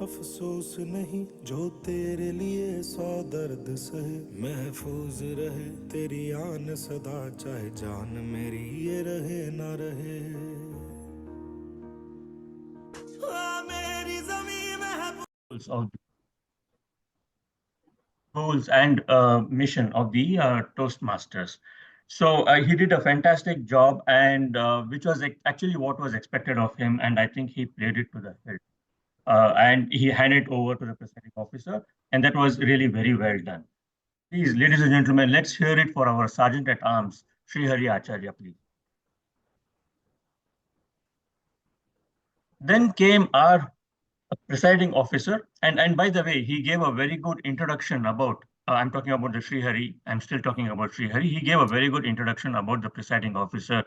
अफसोस नहीं जो तेरे लिए सौ दर्द सहे महफूज रहे तेरी आन सदा चाहे जान मेरी ये रहे ना रहे मेरी ज़मीं महफूज goals and mission of the Toastmasters. So he did a fantastic job, and which was actually what was expected of him, and I think he played it to the hilt. And he handed over to the presiding officer, and that was really very well done. Please, ladies and gentlemen, let's hear it for our Sergeant at Arms, Sreehari Acharya, please. Then came our presiding officer, and by the way, he gave a very good introduction about, I'm talking about the Sreehari, I'm still talking about Sreehari. He gave a very good introduction about the presiding officer,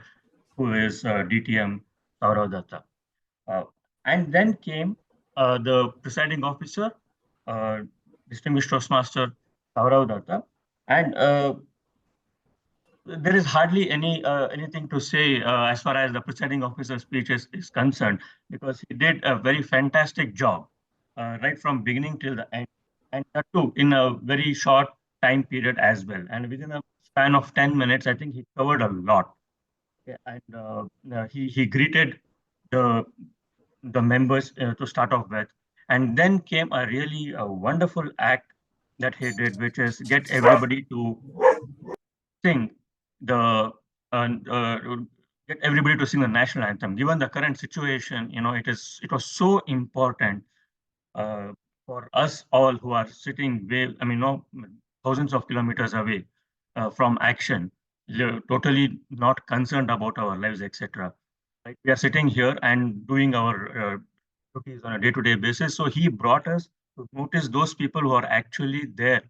who is DTM Sourav Dutta. And then came the presiding officer, distinguished Toastmaster Sourav Dutta, and there is hardly anything to say as far as the presiding officer's speech is concerned, because he did a very fantastic job right from beginning till the end, and that too in a very short time period as well. And within a span of 10 minutes, I think he covered a lot. Yeah, and he greeted the members to start off with, and then came a really wonderful act that he did, which is get everybody to sing the get everybody to sing the national anthem. Given the current situation, it was so important for us all who are sitting thousands of kilometers away from action, totally not concerned about our lives, etc. Like, we are sitting here and doing our duties on a day-to-day basis. So he brought us to notice those people who are actually there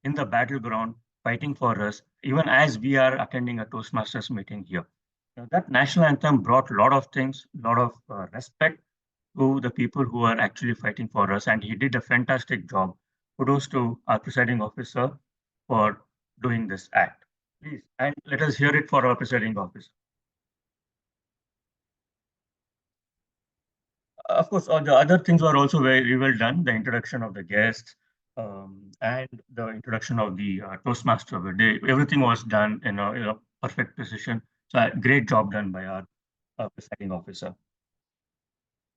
in the battleground fighting for us, even as we are attending a Toastmasters meeting here. Now, that national anthem brought a lot of things, a lot of respect to the people who are actually fighting for us, and he did a fantastic job. kudos to our presiding officer for doing this act. Please, and let us hear it for our presiding officer. Of course, all the other things were also very well done. The introduction of the guests and the introduction of the Toastmaster of the day. Everything was done in a perfect precision. So great job done by our presiding officer.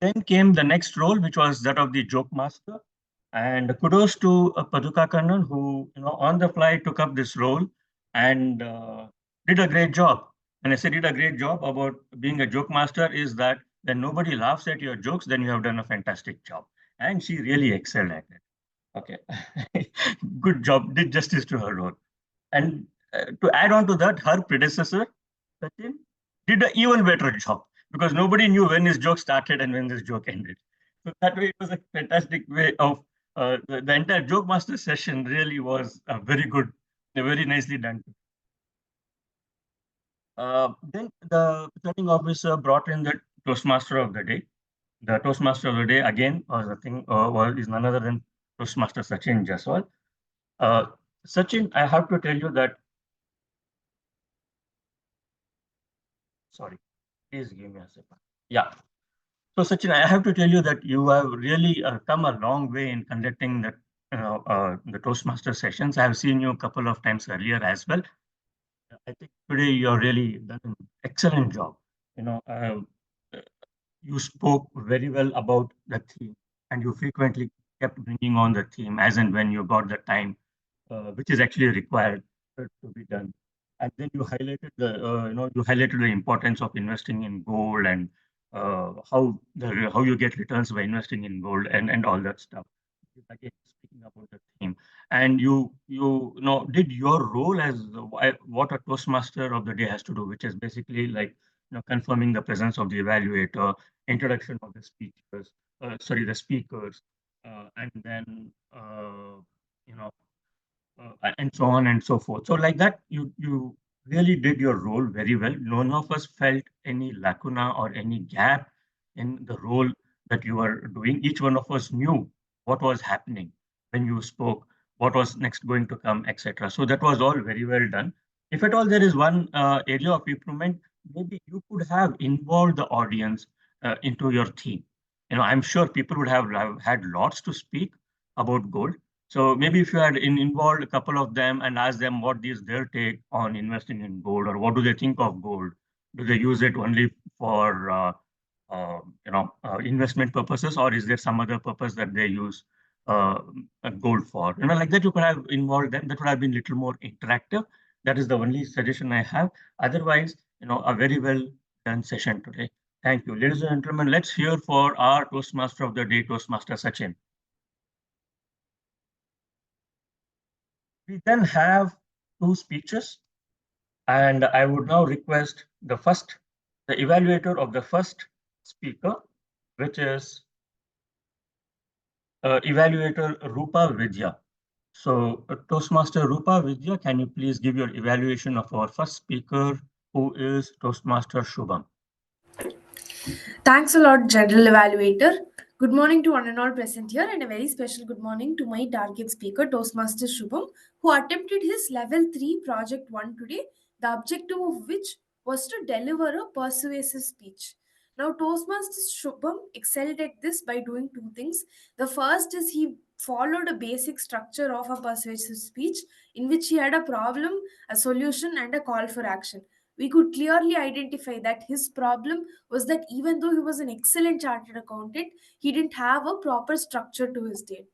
Then came the next role, which was that of the joke master. And kudos to Paduka Kannan, who on the fly took up this role and did a great job. And I said did a great job about being a joke master is that when nobody laughs at your jokes, then you have done a fantastic job. And she really excelled at it. Okay, good job, did justice to her role. And to add on to that, her predecessor, Sachin, did an even better job because nobody knew when his joke started and when this joke ended. So that way, it was a fantastic way of the entire joke master session really was very good, very nicely done. Then the presiding officer brought in the Toastmaster of the day. The Toastmaster of the day again was a thing is none other than Toastmaster Sachin Jaswal. Sachin, I have to tell you that. Sorry, please give me a second. Yeah. So Sachin, I have to tell you that you have really come a long way in conducting the Toastmaster sessions. I have seen you a couple of times earlier as well. I think today you're really done an excellent job. You spoke very well about the theme, and you frequently kept bringing on the theme as and when you got the time, which is actually required to be done. And then you highlighted the importance of investing in gold and how you get returns by investing in gold and all that stuff. Again, speaking about the theme, and you did your role as what a Toastmaster of the day has to do, which is basically like confirming the presence of the evaluator, introduction of the speakers, the speakers, and then and so on and so forth. So like that, you really did your role very well. None of us felt any lacuna or any gap in the role that you were doing. Each one of us knew what was happening when you spoke, what was next going to come, etc. So that was all very well done. If at all there is one area of improvement, maybe you could have involved the audience into your theme. I'm sure people would have had lots to speak about gold. So maybe if you had involved a couple of them and asked them what is their take on investing in gold, or what do they think of gold? Do they use it only for investment purposes, or is there some other purpose that they use gold for? Like that you could have involved them. That would have been a little more interactive. That is the only suggestion I have. Otherwise, a very well done session today. Thank you, ladies and gentlemen. Let's hear for our Toastmaster of the day, Toastmaster Sachin. We then have two speeches, and I would now request the evaluator of the first speaker, which is evaluator Roopa Vidya. So Toastmaster Roopa Vidya, can you please give your evaluation of our first speaker, who is Toastmaster Shubham? Thanks a lot, General Evaluator. Good morning to one and all present here, and a very special good morning to my target speaker, Toastmaster Shubham, who attempted his level 3 project 1 today, the objective of which was to deliver a persuasive speech. Now, Toastmaster Shubham excelled at this by doing two things. The first is he followed a basic structure of a persuasive speech in which he had a problem, a solution, and a call for action. We could clearly identify that his problem was that even though he was an excellent chartered accountant, he didn't have a proper structure to his day.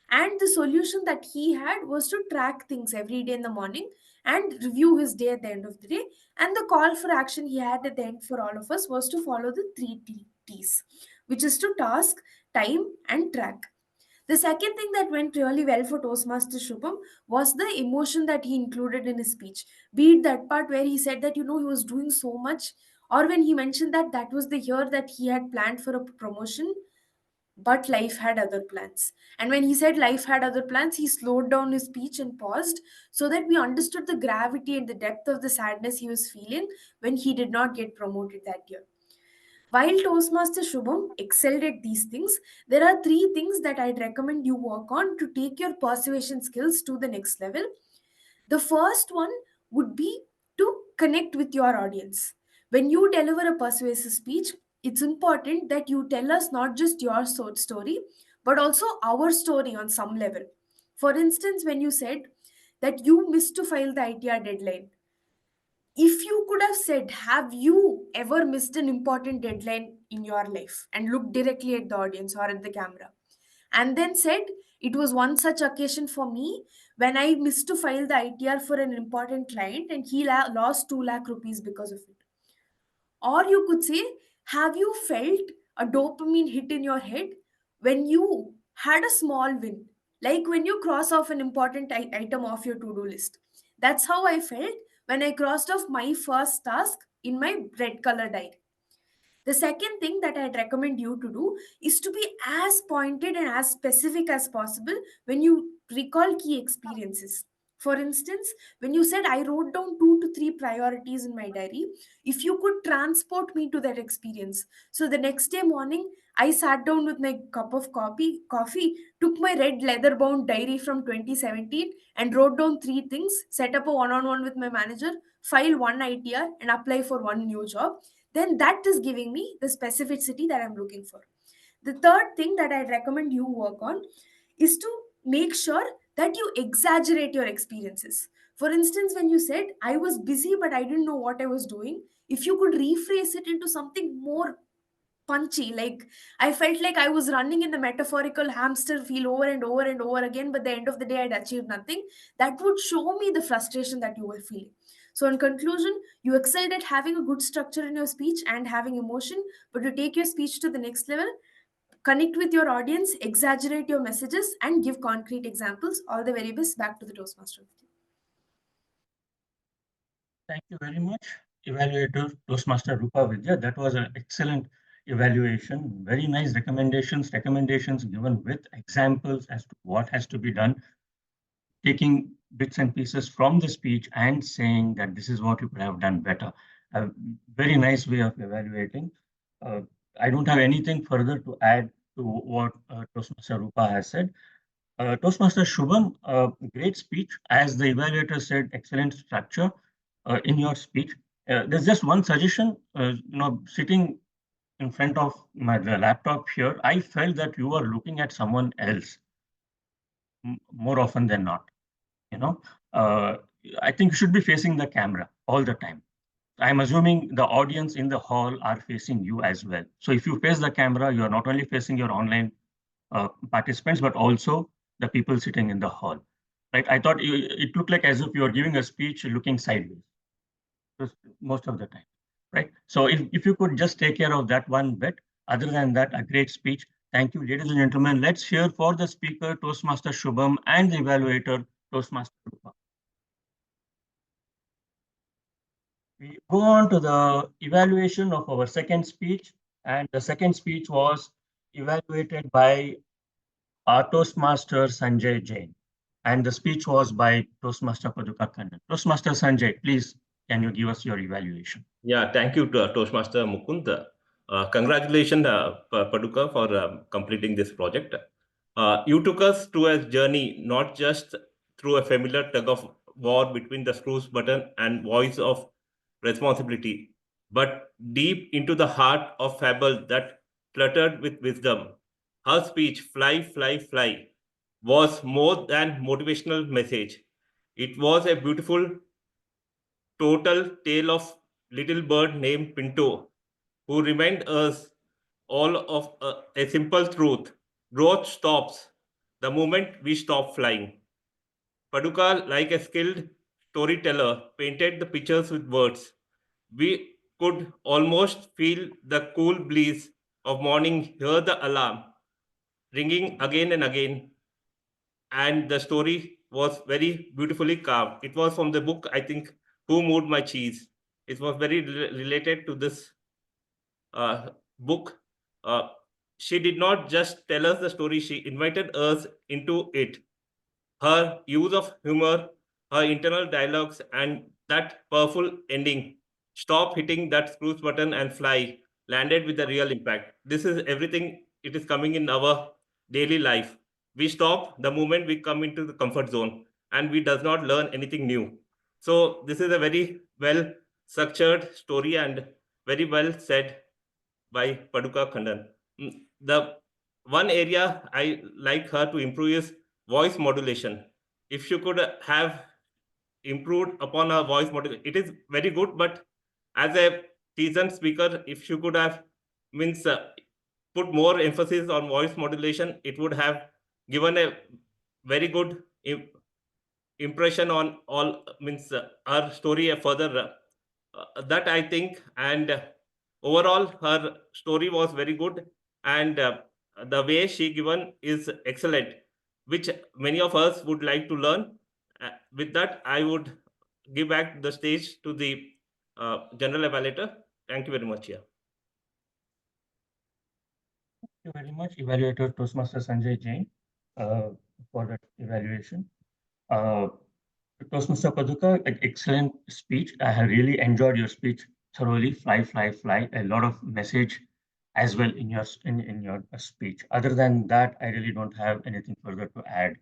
And the solution that he had was to track things every day in the morning and review his day at the end of the day. And the call for action he had at the end for all of us was to follow the three T's, which is to task, time, and track. The second thing that went really well for Toastmaster Shubham was the emotion that he included in his speech. Be it that part where he said that, he was doing so much, or when he mentioned that that was the year that he had planned for a promotion, but life had other plans. And when he said life had other plans, he slowed down his speech and paused so that we understood the gravity and the depth of the sadness he was feeling when he did not get promoted that year. While Toastmaster Shubham excelled at these things, there are 3 things that I'd recommend you work on to take your persuasion skills to the next level. The first one would be to connect with your audience. When you deliver a persuasive speech, it's important that you tell us not just your story, but also our story on some level. For instance, when you said that you missed to file the ITR deadline, if you could have said, have you ever missed an important deadline in your life, and looked directly at the audience or at the camera, and then said, it was one such occasion for me when I missed to file the ITR for an important client and he lost 2 lakh rupees because of it. Or you could say, have you felt a dopamine hit in your head when you had a small win? Like when you cross off an important item off your to do list. That's how I felt when I crossed off my first task in my red color diary. The second thing that I'd recommend you to do is to be as pointed and as specific as possible when you recall key experiences. For instance, when you said, I wrote down 2 to 3 priorities in my diary, if you could transport me to that experience. So the next day morning, I sat down with my cup of coffee, took my red leather bound diary from 2017 and wrote down 3 things, set up a one on one with my manager, file one ITR, and apply for one new job. Then that is giving me the specificity that I'm looking for. The third thing that I'd recommend you work on is to make sure that you exaggerate your experiences. For instance, when you said, I was busy but I didn't know what I was doing, if you could rephrase it into something more punchy, like, I felt like I was running in the metaphorical hamster wheel over and over and over again, but the end of the day I'd achieved nothing, that would show me the frustration that you were feeling. So in conclusion, you excelled at having a good structure in your speech and having emotion, but to take your speech to the next level, connect with your audience, exaggerate your messages, and give concrete examples. All the very best. Back to the Toastmaster. Thank you very much, Evaluator Toastmaster Roopa Vidya. That was an excellent evaluation. Very nice recommendations given with examples as to what has to be done, taking bits and pieces from the speech and saying that this is what you could have done better. A very nice way of evaluating. I don't have anything further to add to what Toastmaster Roopa has said. Toastmaster Shubham, great speech. As the evaluator said, excellent structure in your speech. There's just one suggestion. Sitting in front of the laptop here, I felt that you were looking at someone else more often than not. I think you should be facing the camera all the time. I'm assuming the audience in the hall are facing you as well. So if you face the camera, you are not only facing your online participants, but also the people sitting in the hall. Right? I thought it looked like as if you were giving a speech looking sideways most of the time. Right? So if you could just take care of that one bit, other than that, a great speech. Thank you, ladies and gentlemen. Let's hear for the speaker, Toastmaster Shubham, and the evaluator, Toastmaster Roopa. We go on to the evaluation of our second speech, and the second speech was evaluated by our Toastmaster Sanjay Jain, and the speech was by Toastmaster Paduka Kannan. Toastmaster Sanjay, please, can you give us your evaluation? Yeah, thank you to Toastmaster Mukund. Congratulations, Paduka, for completing this project. You took us to a journey, not just through a familiar tug of war between the screws button and voice of responsibility, but deep into the heart of fable that fluttered with wisdom. Her speech, Fly, Fly, Fly, was more than motivational message. It was a beautiful total tale of little bird named Pinto, who remind us all of a simple truth. Growth stops the moment we stop flying. Paduka, like a skilled storyteller, painted the pictures with words. We could almost feel the cool breeze of morning, hear the alarm ringing again and again, and the story was very beautifully carved. It was from the book, I think, Who Moved My Cheese. It was very related to this book. She did not just tell us the story, she invited us into it. Her use of humor, her internal dialogues, and that powerful ending, stop hitting that snooze button and fly, landed with a real impact. This is everything. It is coming in our daily life. We stop the moment we come into the comfort zone, and we does not learn anything new. So this is a very well structured story and very well said by Paduka Kannan. The one area I like her to improve is voice modulation. If she could have improved upon her voice modulation, it is very good. But as a seasoned speaker, if she could have means put more emphasis on voice modulation, it would have given a very good impression on all means our story further. That I think, and overall her story was very good, and the way she given is excellent, which many of us would like to learn. With that, I would give back the stage to the general evaluator. Thank you very much. Yeah. Thank you very much, Evaluator Toastmaster Sanjay Jain, for that evaluation. Toastmaster Paduka, excellent speech. I have really enjoyed your speech thoroughly. Fly, fly, fly. A lot of message as well in your speech. Other than that, I really don't have anything further to add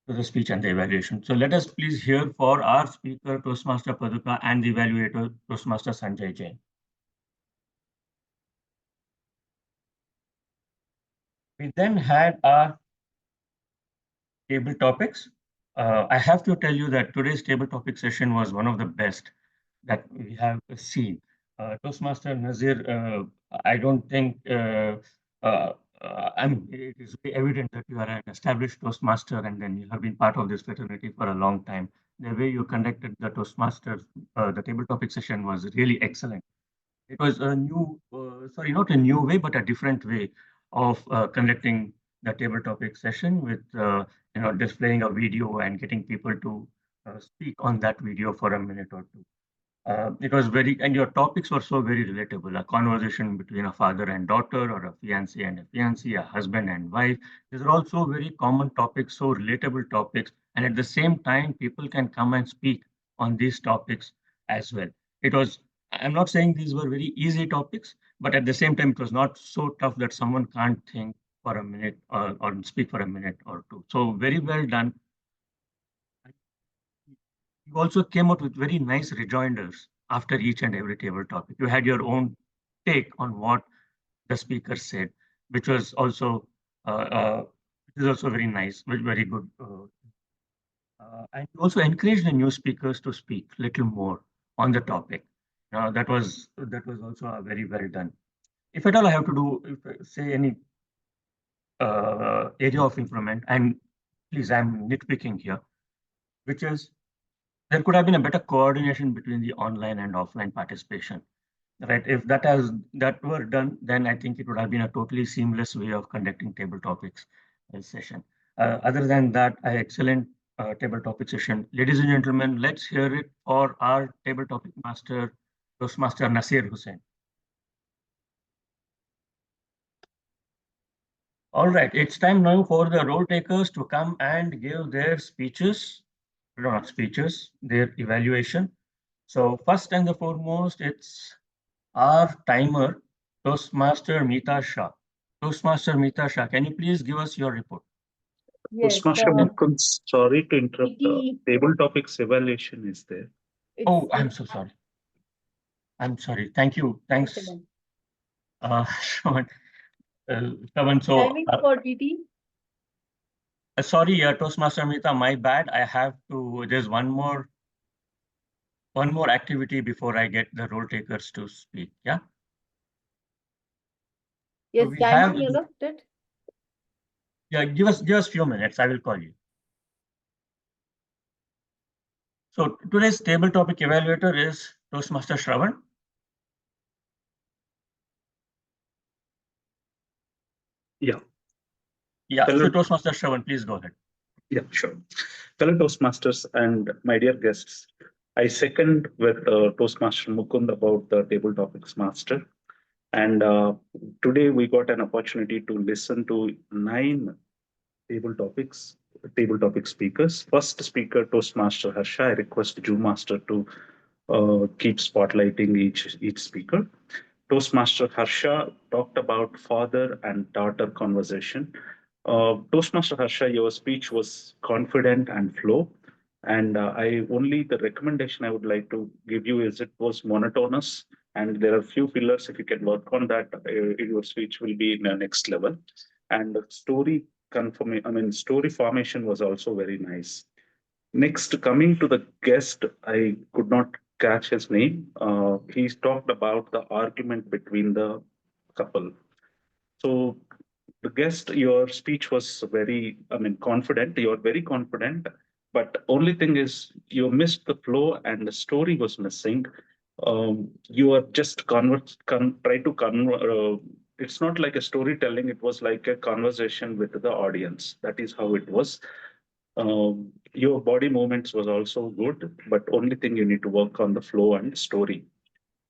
to the speech and the evaluation. So let us please hear for our speaker, Toastmaster Paduka, and the evaluator, Toastmaster Sanjay Jain. We then had our table topics. I have to tell you that today's table topic session was one of the best that we have seen. Toastmaster Nasir, I don't think, I mean, it is very evident that you are an established Toastmaster and then you have been part of this fraternity for a long time. The way you conducted the Toastmasters, the table topic session was really excellent. It was a new, sorry, not a new way, but a different way of conducting the table topic session with, displaying a video and getting people to speak on that video for a minute or two. It was very, and your topics were so very relatable. A conversation between a father and daughter, or a fiancé and a fiancée, a husband and wife. These are also very common topics, so relatable topics. And at the same time, people can come and speak on these topics as well. It was, I'm not saying these were very easy topics, but at the same time, it was not so tough that someone can't think for a minute or speak for a minute or two. So very well done. You also came out with very nice rejoinders after each and every table topic. You had your own take on what the speaker said, which was also very nice, very good. And you also encouraged the new speakers to speak a little more on the topic. That was also very well done. If at all I have to do, say any area of improvement, and please, I'm nitpicking here, which is there could have been a better coordination between the online and offline participation. Right? If that were done, then I think it would have been a totally seamless way of conducting table topics session. Other than that, an excellent table topic session. Ladies and gentlemen, let's hear it for our table topic master, Toastmaster Nasir Hussain. All right, it's time now for the role takers to come and give their speeches, not speeches, their evaluation. So first and the foremost, it's our timer, Toastmaster Mita Shah. Toastmaster Mita Shah, can you please give us your report? Yes. Toastmaster Mukund, sorry to interrupt. Table topics evaluation is there. Oh, I'm so sorry. I'm sorry. Thank you. Thanks. Sravan. So, timing for TT? Sorry, Toastmaster Mita, my bad. I have to, there's one more activity before I get the role takers to speak. Yeah. Yes, So can you look it? Yeah, give us a few minutes. I will call you. So today's table topic evaluator is Toastmaster Sravan. Yeah. Yeah. So Toastmaster Sravan, please go ahead. Yeah, sure. Fellow Toastmasters and my dear guests, I second with Toastmaster Mukund about the table topics master. And today we got an opportunity to listen to 9 table topic speakers. First speaker, Toastmaster Harsha. I request Jew Master to keep spotlighting each speaker. Toastmaster Harsha talked about father and daughter conversation. Toastmaster Harsha, your speech was confident and flow. And the recommendation I would like to give you is it was monotonous. And there are few pillars. If you can work on that, your speech will be in the next level. And the story formation was also very nice. Next, coming to the guest, I could not catch his name. He talked about the argument between the couple. So the guest, your speech was confident. You're very confident, but only thing is you missed the flow and the story was missing. You are just it's not like a storytelling. It was like a conversation with the audience. That is how it was. Your body movements was also good, but only thing you need to work on the flow and story.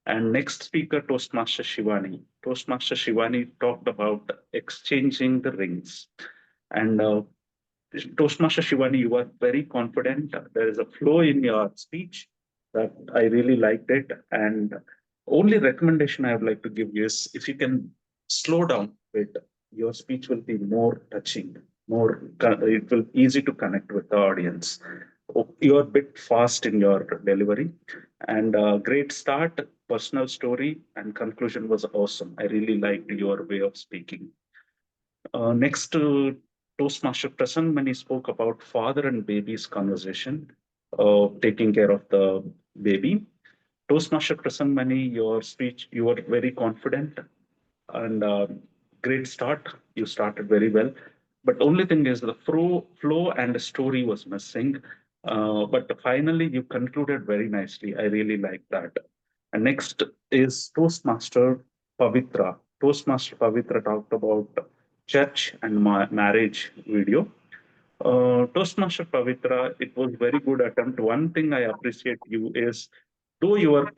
And next speaker, Toastmaster Shivani. Toastmaster Shivani talked about exchanging the rings. And Toastmaster Shivani, you are very confident. There is a flow in your speech that I really liked it. And only recommendation I would like to give you is if you can slow down a bit, your speech will be more touching, it will easy to connect with the audience. You're a bit fast in your delivery. And great start, personal story, and conclusion was awesome. I really liked your way of speaking. Next, Toastmaster Prasanna, when he spoke about father and baby's conversation, taking care of the baby. Toastmaster Prasanna, your speech, you were very confident and great start. You started very well. But only thing is the flow and the story was missing. But finally, you concluded very nicely. I really like that. And next is Toastmaster Pavitra. Toastmaster Pavitra talked about church and marriage video. Toastmaster Pavitra, it was very good attempt. One thing I appreciate you is, though you are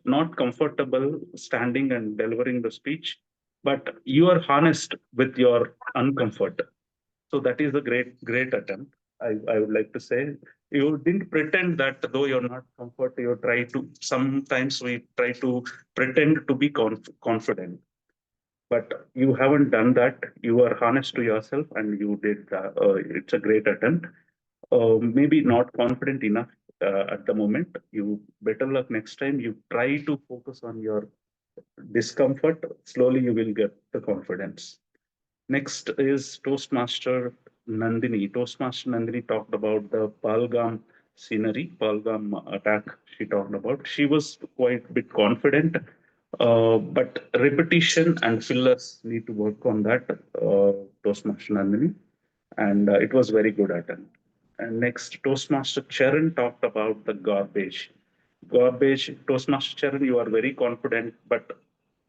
not comfortable standing and delivering the speech, but you are honest with your uncomfort. So that is a great attempt. I would like to say you didn't pretend that though you're not comfortable, sometimes we try to pretend to be confident. But you haven't done that. You are honest to yourself and you did. It's a great attempt. Maybe not confident enough at the moment. You better luck next time. You try to focus on your discomfort. Slowly you will get the confidence. Next is Toastmaster Nandini. Toastmaster Nandini talked about the Pahalgam scenery, Pahalgam attack she talked about. She was quite a bit confident, but repetition and fillers need to work on that, Toastmaster Nandini. And it was very good attempt. And next, Toastmaster Charan talked about the garbage. Toastmaster Charan, you are very confident, but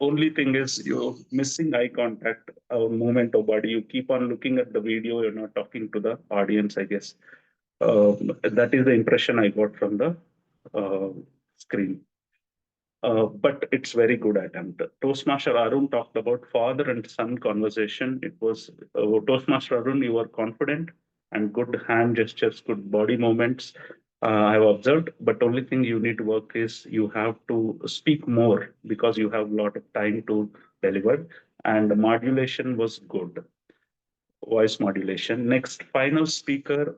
only thing is you're missing eye contact, movement of body. You keep on looking at the video, you're not talking to the audience, I guess. That is the impression I got from the screen. But it's very good attempt. Toastmaster Arun talked about father and son conversation. It was Toastmaster Arun, you were confident and good hand gestures, good body movements. I have observed, but only thing you need to work is you have to speak more because you have a lot of time to deliver, and the modulation was good. Voice modulation. Next, final speaker,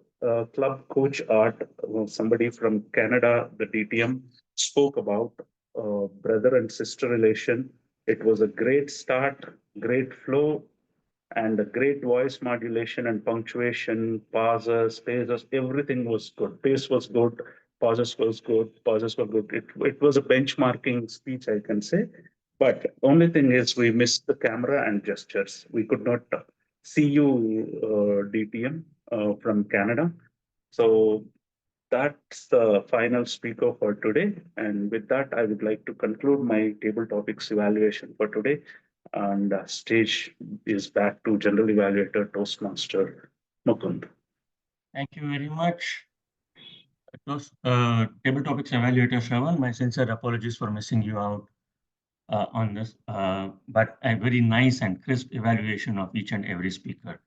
club coach art, somebody from Canada, the DTM, spoke about brother and sister relation. It was a great start, great flow, and a great voice modulation and punctuation, pauses, spaces, everything was good. Pace was good, pauses was good, pauses were good. It was a benchmarking speech, I can say. But only thing is we missed the camera and gestures. We could not see you, DTM from Canada. So that's the final speaker for today. And with that, I would like to conclude my table topics evaluation for today. And stage is back to General Evaluator Toastmaster Mukund. Thank you very much. Table topics evaluator Sravan, my sincere apologies for missing you out on this, but a very nice and crisp evaluation of each and every speaker.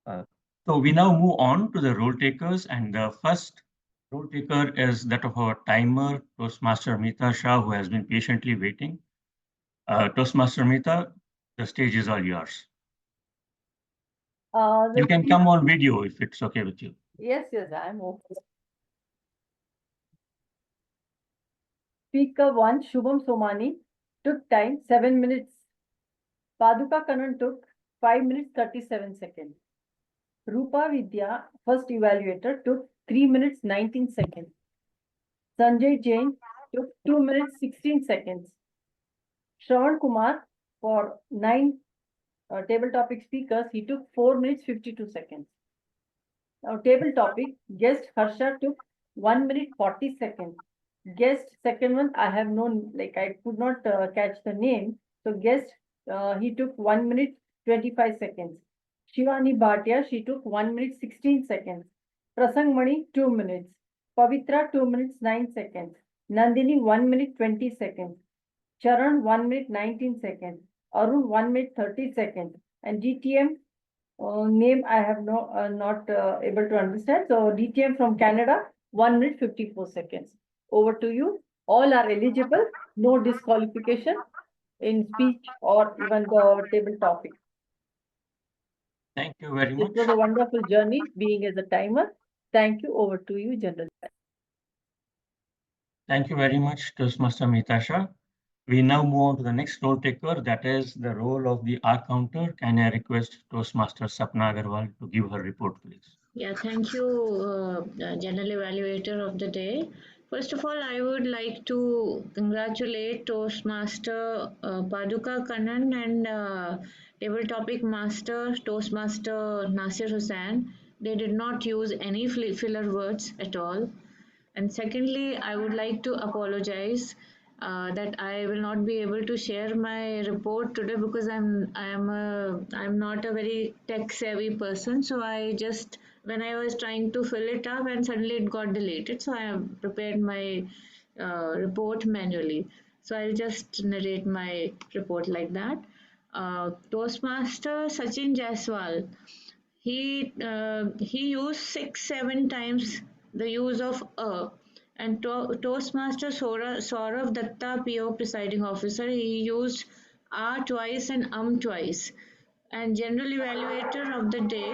So we now move on to the role takers, and the first role taker is that of our timer, Toastmaster Mita Shah, who has been patiently waiting. Toastmaster Mita, the stage is all yours. The You can speak- come on video if it's okay with you. Yes, I'm okay. Speaker 1, Shubham Somani, took time 7 minutes. Paduka Kannan took 5 minutes 37 seconds. Roopa Vidya, first evaluator, took 3 minutes 19 seconds. Sanjay Jain took 2 minutes 16 seconds. Sravan Kumar, for 9 table topic speakers, he took 4 minutes 52 seconds. Now, table topic, guest Harsha took 1 minute 40 seconds. Guest second one, I have known, like I could not catch the name. So guest, he took 1 minute 25 seconds. Shivani Bhatia, she took 1 minute 16 seconds. Prasang Mani, 2 minutes. Pavitra, 2 minutes 9 seconds. Nandini, 1 minute 20 seconds. Charan, 1 minute 19 seconds. Arun, 1 minute 30 seconds. And DTM name I have not able to understand. So DTM from Canada, 1 minute 54 seconds. Over to you. All are eligible. No disqualification in speech or even the table topic. Thank you very much. It was a wonderful journey being as a timer. Thank you. Over to you, General. Thank you very much, Toastmaster Mitasha. We now move on to the next role taker, that is the role of the R counter. Can I request Toastmaster Sapna Agarwal to give her report, please? Yeah, thank you, General Evaluator of the day. First of all, I would like to congratulate Toastmaster Paduka Kannan and Table Topic Master Toastmaster Nasir Hussain. They did not use any filler words at all. And secondly, I would like to apologize that I will not be able to share my report today because I'm not a very tech savvy person. So I just, when I was trying to fill it up and suddenly it got deleted, so I have prepared my report manually. So I'll just narrate my report like that. Toastmaster Sachin Jaiswal, he used 6-7 times the use of a, and Toastmaster Sourav Dutta PO presiding officer, he used a twice and twice. And general evaluator of the day,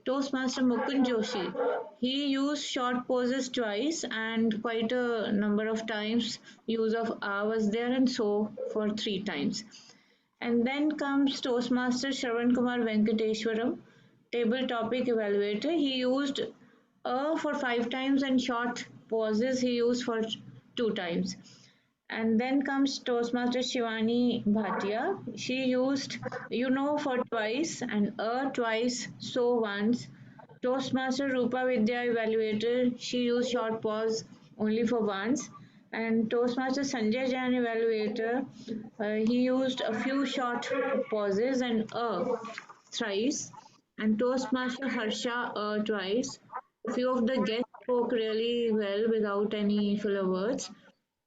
Toastmaster Mukund Joshi, he used short pauses twice and quite a number of times use of a was there, and so for 3 times. And then comes Toastmaster Shravan Kumar Venkeswaram, table topic evaluator. He used a for 5 times and short pauses he used for 2 times. And then comes Toastmaster Shivani Bhatia. She used for twice and a twice, so once. Toastmaster Roopa Vidya evaluator, she used short pause only for once. And Toastmaster Sanjay Jain evaluator, he used a few short pauses and thrice. And Toastmaster Harsha twice. A few of the guests spoke really well without any filler words.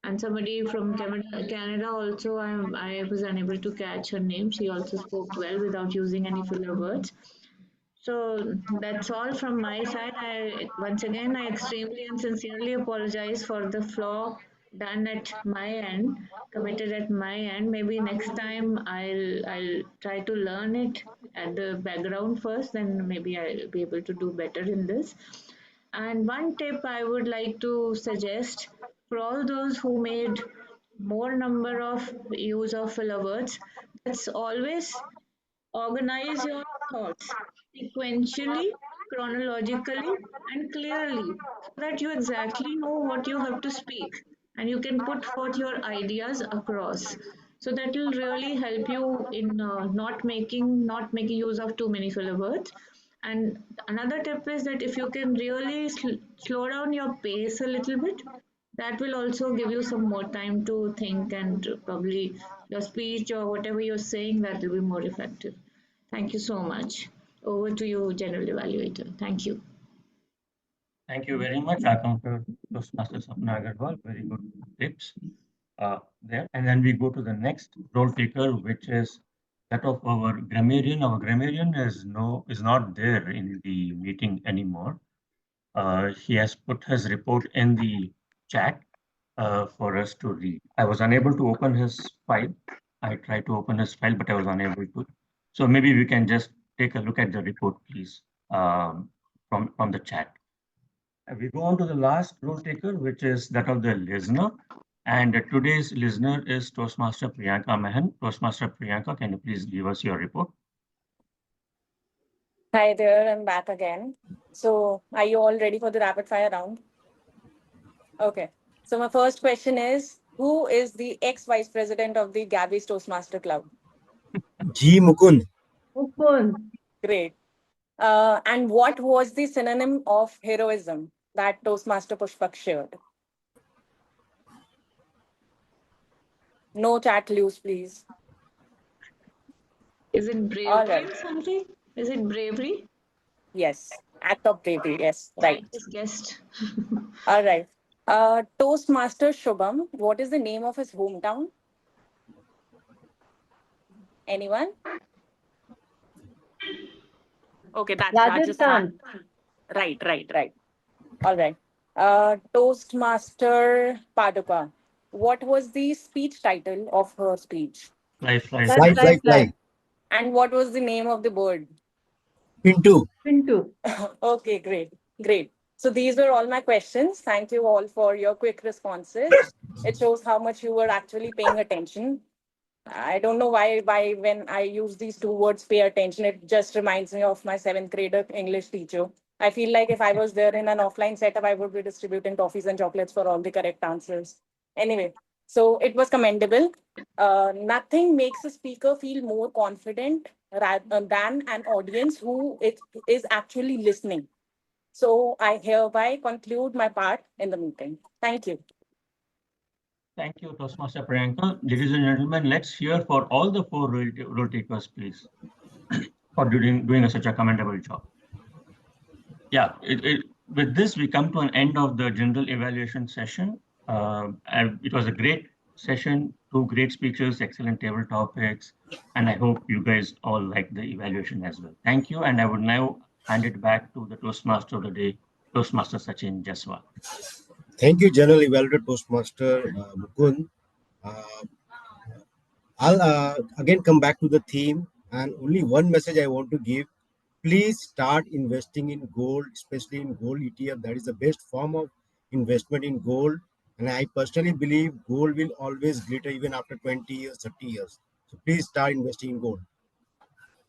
And somebody from Canada also, I was unable to catch her name. She also spoke well without using any filler words. So that's all from my side. Once again, I extremely and sincerely apologize for the flaw done at my end, committed at my end. Maybe next time I'll try to learn it at the background first, then maybe I'll be able to do better in this. And one tip I would like to suggest for all those who made more number of use of filler words, that's always organize your thoughts sequentially, chronologically, and clearly so that you exactly know what you have to speak and you can put forth your ideas across. So that will really help you in not making use of too many filler words. And another tip is that if you can really slow down your pace a little bit, that will also give you some more time to think, and probably your speech or whatever you're saying, that will be more effective. Thank you so much. Over to you, General Evaluator. Thank you. Thank you very much, Accountant Toastmaster Sapna Agarwal. Very good tips there. And then we go to the next role taker, which is that of our grammarian. Our grammarian is not there in the meeting anymore. He has put his report in the chat for us to read. I was unable to open his file, I tried to open his file, but I was unable to. So maybe we can just take a look at the report, please, from the chat. We go on to the last role taker, which is that of the listener. And today's listener is Toastmaster Priyanka Mehan. Toastmaster Priyanka, can you please give us your report? Hi there, I'm back again. So are you all ready for the rapid fire round? Okay. So my first question is, who is the ex-vice president of the Gabbys Toastmaster Club? G. Mukund. Mukund. Great. And what was the synonym of heroism that Toastmaster Pushpak shared? No chat clues, please. Is it bravery or something? Is it bravery? Yes. Act of bravery. Yes. Right. I just guessed. All right. Toastmaster Shubham, what is the name of his hometown? Anyone? Okay, that's Rajasthan. Right. All right. Toastmaster Paduka, what was the speech title of her speech? Fly. And what was the name of the bird? Pintu. Okay, great. So these were all my questions. Thank you all for your quick responses. It shows how much you were actually paying attention. I don't know why when I use these two words, pay attention, it just reminds me of my 7th grader English teacher. I feel like if I was there in an offline setup, I would be distributing toffees and chocolates for all the correct answers. Anyway, so it was commendable. Nothing makes a speaker feel more confident than an audience who is actually listening. So I hereby conclude my part in the meeting. Thank you. Thank you, Toastmaster Priyanka. Ladies and gentlemen, let's hear for all the 4 role takers, please, for doing such a commendable job. Yeah, with this, we come to an end of the general evaluation session. It was a great session, 2 great speeches, excellent table topics, and I hope you guys all like the evaluation as well. Thank you, and I would now hand it back to the Toastmaster of the day, Toastmaster Sachin J. Thank you, General Evaluator Toastmaster Mukund. I'll again come back to the theme, and only one message I want to give. Please start investing in gold, especially in gold ETF. That is the best form of investment in gold. And I personally believe gold will always glitter even after 20 years, 30 years. So please start investing in gold.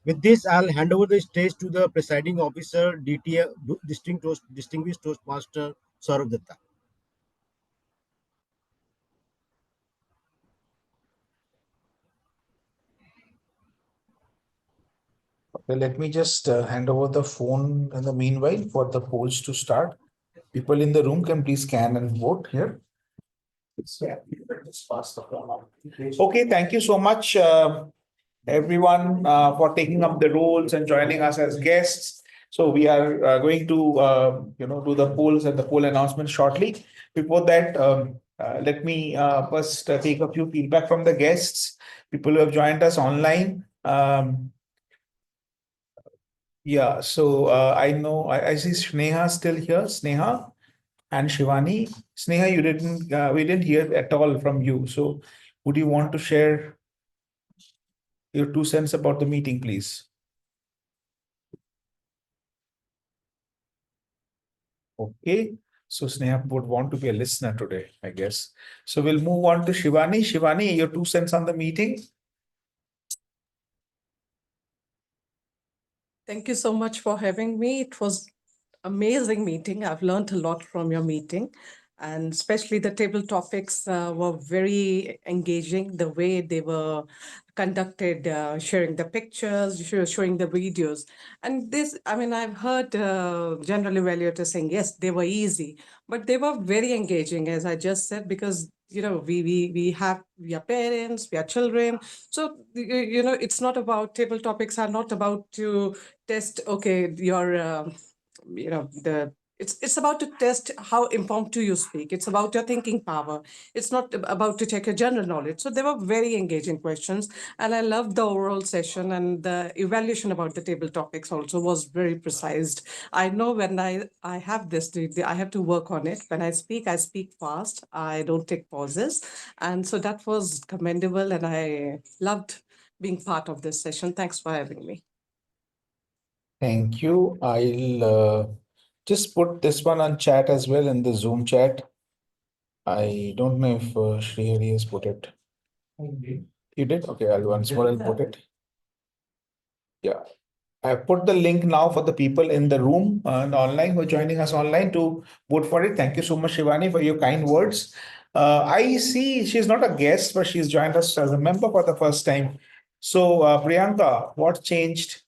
With this, I'll hand over the stage to the presiding officer, DTF, Distinguished Toastmaster Sourav Dutta. Okay, let me just hand over the phone in the meanwhile for the polls to start. People in the room can please scan and vote here. Just pass the phone on. Okay, thank you so much, everyone, for taking up the roles and joining us as guests. So we are going to, do the polls and the poll announcement shortly. Before that, let me first take a few feedback from the guests, people who have joined us online. Yeah, so I know I see Sneha still here, Sneha and Shivani. Sneha, we didn't hear at all from you. So would you want to share your 2 cents about the meeting, please? Okay, so Sneha would want to be a listener today, I guess. So we'll move on to Shivani. Shivani, your 2 cents on the meeting. Thank you so much for having me. It was amazing meeting. I've learned a lot from your meeting, and especially the table topics were very engaging. The way they were conducted, sharing the pictures, showing the videos. And this, I mean, I've heard general evaluators saying, yes, they were easy, but they were very engaging, as I just said, because we are parents, we are children. So, it's not about table topics are not about to test, okay, your, the it's about to test how impromptu you speak. It's about your thinking power. It's not about to check your general knowledge. So they were very engaging questions, and I loved the overall session, and the evaluation about the table topics also was very precise. I know when I have this, I have to work on it. When I speak fast. I don't take pauses, and so that was commendable, and I loved being part of this session. Thanks for having me. Thank you. I'll just put this one on chat as well in the Zoom chat. I don't know if Sreehari has put it. You did? Okay, I'll once more I'll put it. Yeah. I put the link now for the people in the room and online who are joining us online to vote for it. Thank you so much, Shivani, for your kind words. I see she's not a guest, but she's joined us as a member for the first time. So, Priyanka, what changed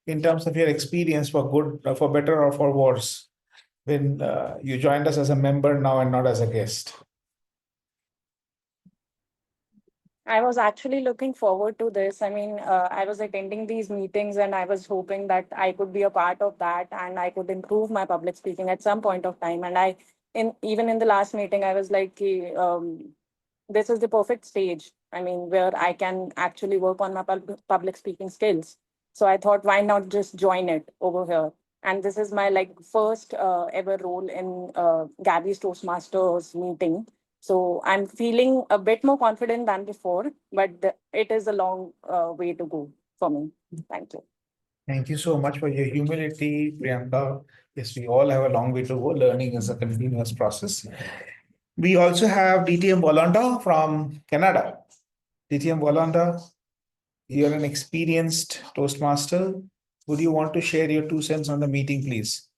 in terms of your experience for good, for better, or for worse when you joined us as a member now and not as a guest? I was actually looking forward to this. I mean, I was attending these meetings and I was hoping that I could be a part of that and I could improve my public speaking at some point of time. And even in the last meeting, I was like, this is the perfect stage. I mean, where I can actually work on my public speaking skills. So I thought, why not just join it over here? And this is my first ever role in Gabbys Toastmasters meeting. So I'm feeling a bit more confident than before, but it is a long way to go for me. Thank you. Thank you so much for your humility, Priyanka. Yes, we all have a long way to go. Learning is a continuous process. We also have DTM Volanda from Canada. DTM Volanda, you're an experienced Toastmaster. Would you want to share your 2 cents on the meeting, please?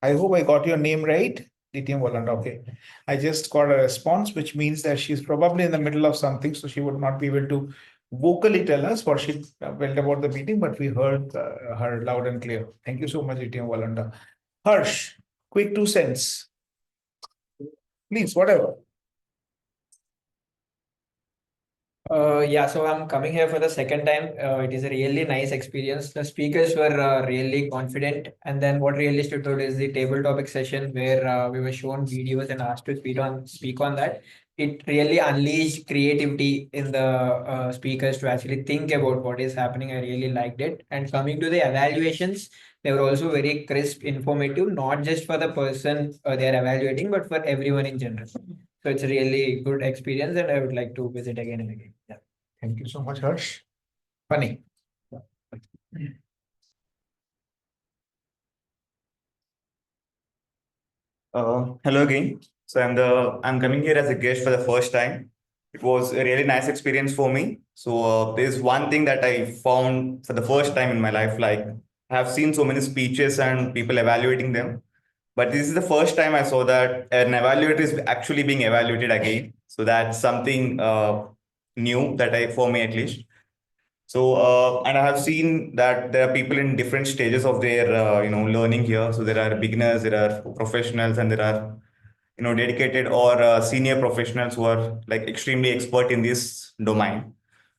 I hope I got your name right. DTM Volanda, okay. I just got a response, which means that she's probably in the middle of something, so she would not be able to vocally tell us what she felt about the meeting, but we heard her loud and clear. Thank you so much, DTM Volanda. Harsh, quick 2 cents. Please, whatever. Yeah, so I'm coming here for the second time. It is a really nice experience. The speakers were really confident. And then what really stood out is the table topic session where we were shown videos and asked to speak on that. It really unleashed creativity in the speakers to actually think about what is happening. I really liked it. And coming to the evaluations, they were also very crisp, informative, not just for the person they are evaluating, but for everyone in general. So it's a really good experience and I would like to visit again and again. Yeah. Thank you so much, Harsh. Funny. Hello again. So I'm coming here as a guest for the first time. It was a really nice experience for me. So there's one thing that I found for the first time in my life. Like I have seen so many speeches and people evaluating them, but this is the first time I saw that an evaluator is actually being evaluated again. So that's something new for me at least. So, and I have seen that there are people in different stages of their, learning here. So there are beginners, there are professionals, and there are, dedicated or senior professionals who are like extremely expert in this domain.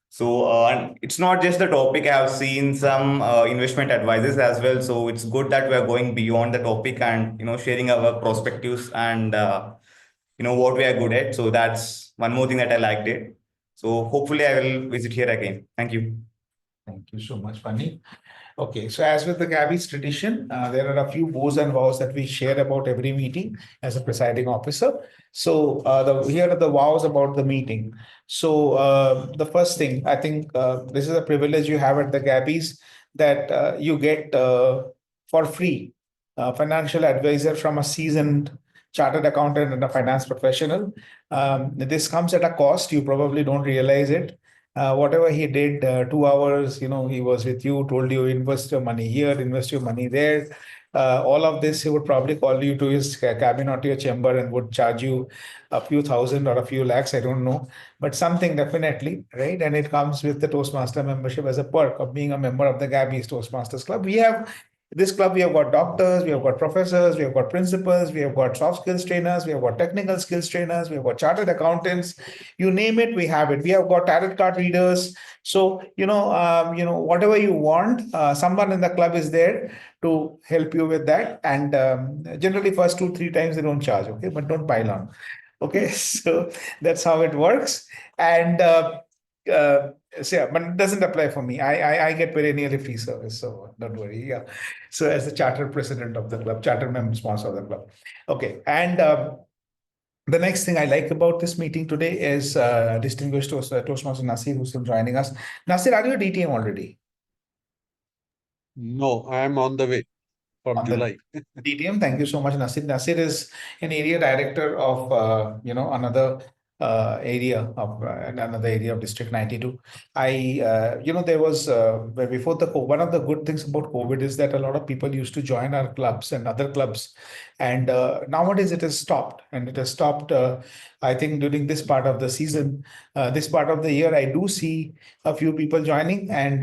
So, and it's not just the topic. I have seen some investment advisors as well. So it's good that we are going beyond the topic and, sharing our perspectives and, what we are good at. So that's one more thing that I liked it. So hopefully I will visit here again. Thank you. Thank you so much, Fanny. Okay, so as with the Gabbys tradition, there are a few woes and vows that we share about every meeting as a presiding officer. So here are the vows about the meeting. So the first thing, I think this is a privilege you have at the Gabbys that you get for free financial advisor from a seasoned chartered accountant and a finance professional. This comes at a cost. You probably don't realize it. Whatever he did, 2 hours, he was with you, told you invest your money here, invest your money there. All of this, he would probably call you to his cabin or to your chamber and would charge you a few thousand or a few lakhs, I don't know, but something definitely, right? And it comes with the Toastmaster membership as a perk of being a member of the Gabbys Toastmasters Club. We have this club, we have got doctors, we have got professors, we have got principals, we have got soft skills trainers, we have got technical skills trainers, we have got chartered accountants. You name it, we have it. We have got tarot card readers. So, whatever you want, someone in the club is there to help you with that. And generally, first 2-3 times they don't charge, okay, but don't pile on. Okay, so that's how it works. And so yeah, but it doesn't apply for me. I get perennially free service, so don't worry. Yeah. So as the charter president of the club, charter member sponsor of the club. Okay, and the next thing I like about this meeting today is distinguished Toastmaster Nasir, who's joining us. Nasir, are you a DTM already? No, I am on the way from July. DTM, thank you so much, Nasir. Nasir is an area director of another area of District 92. There was before one of the good things about COVID is that a lot of people used to join our clubs and other clubs, and nowadays it has stopped, and it has stopped. I think during this part of the season, this part of the year, I do see a few people joining, and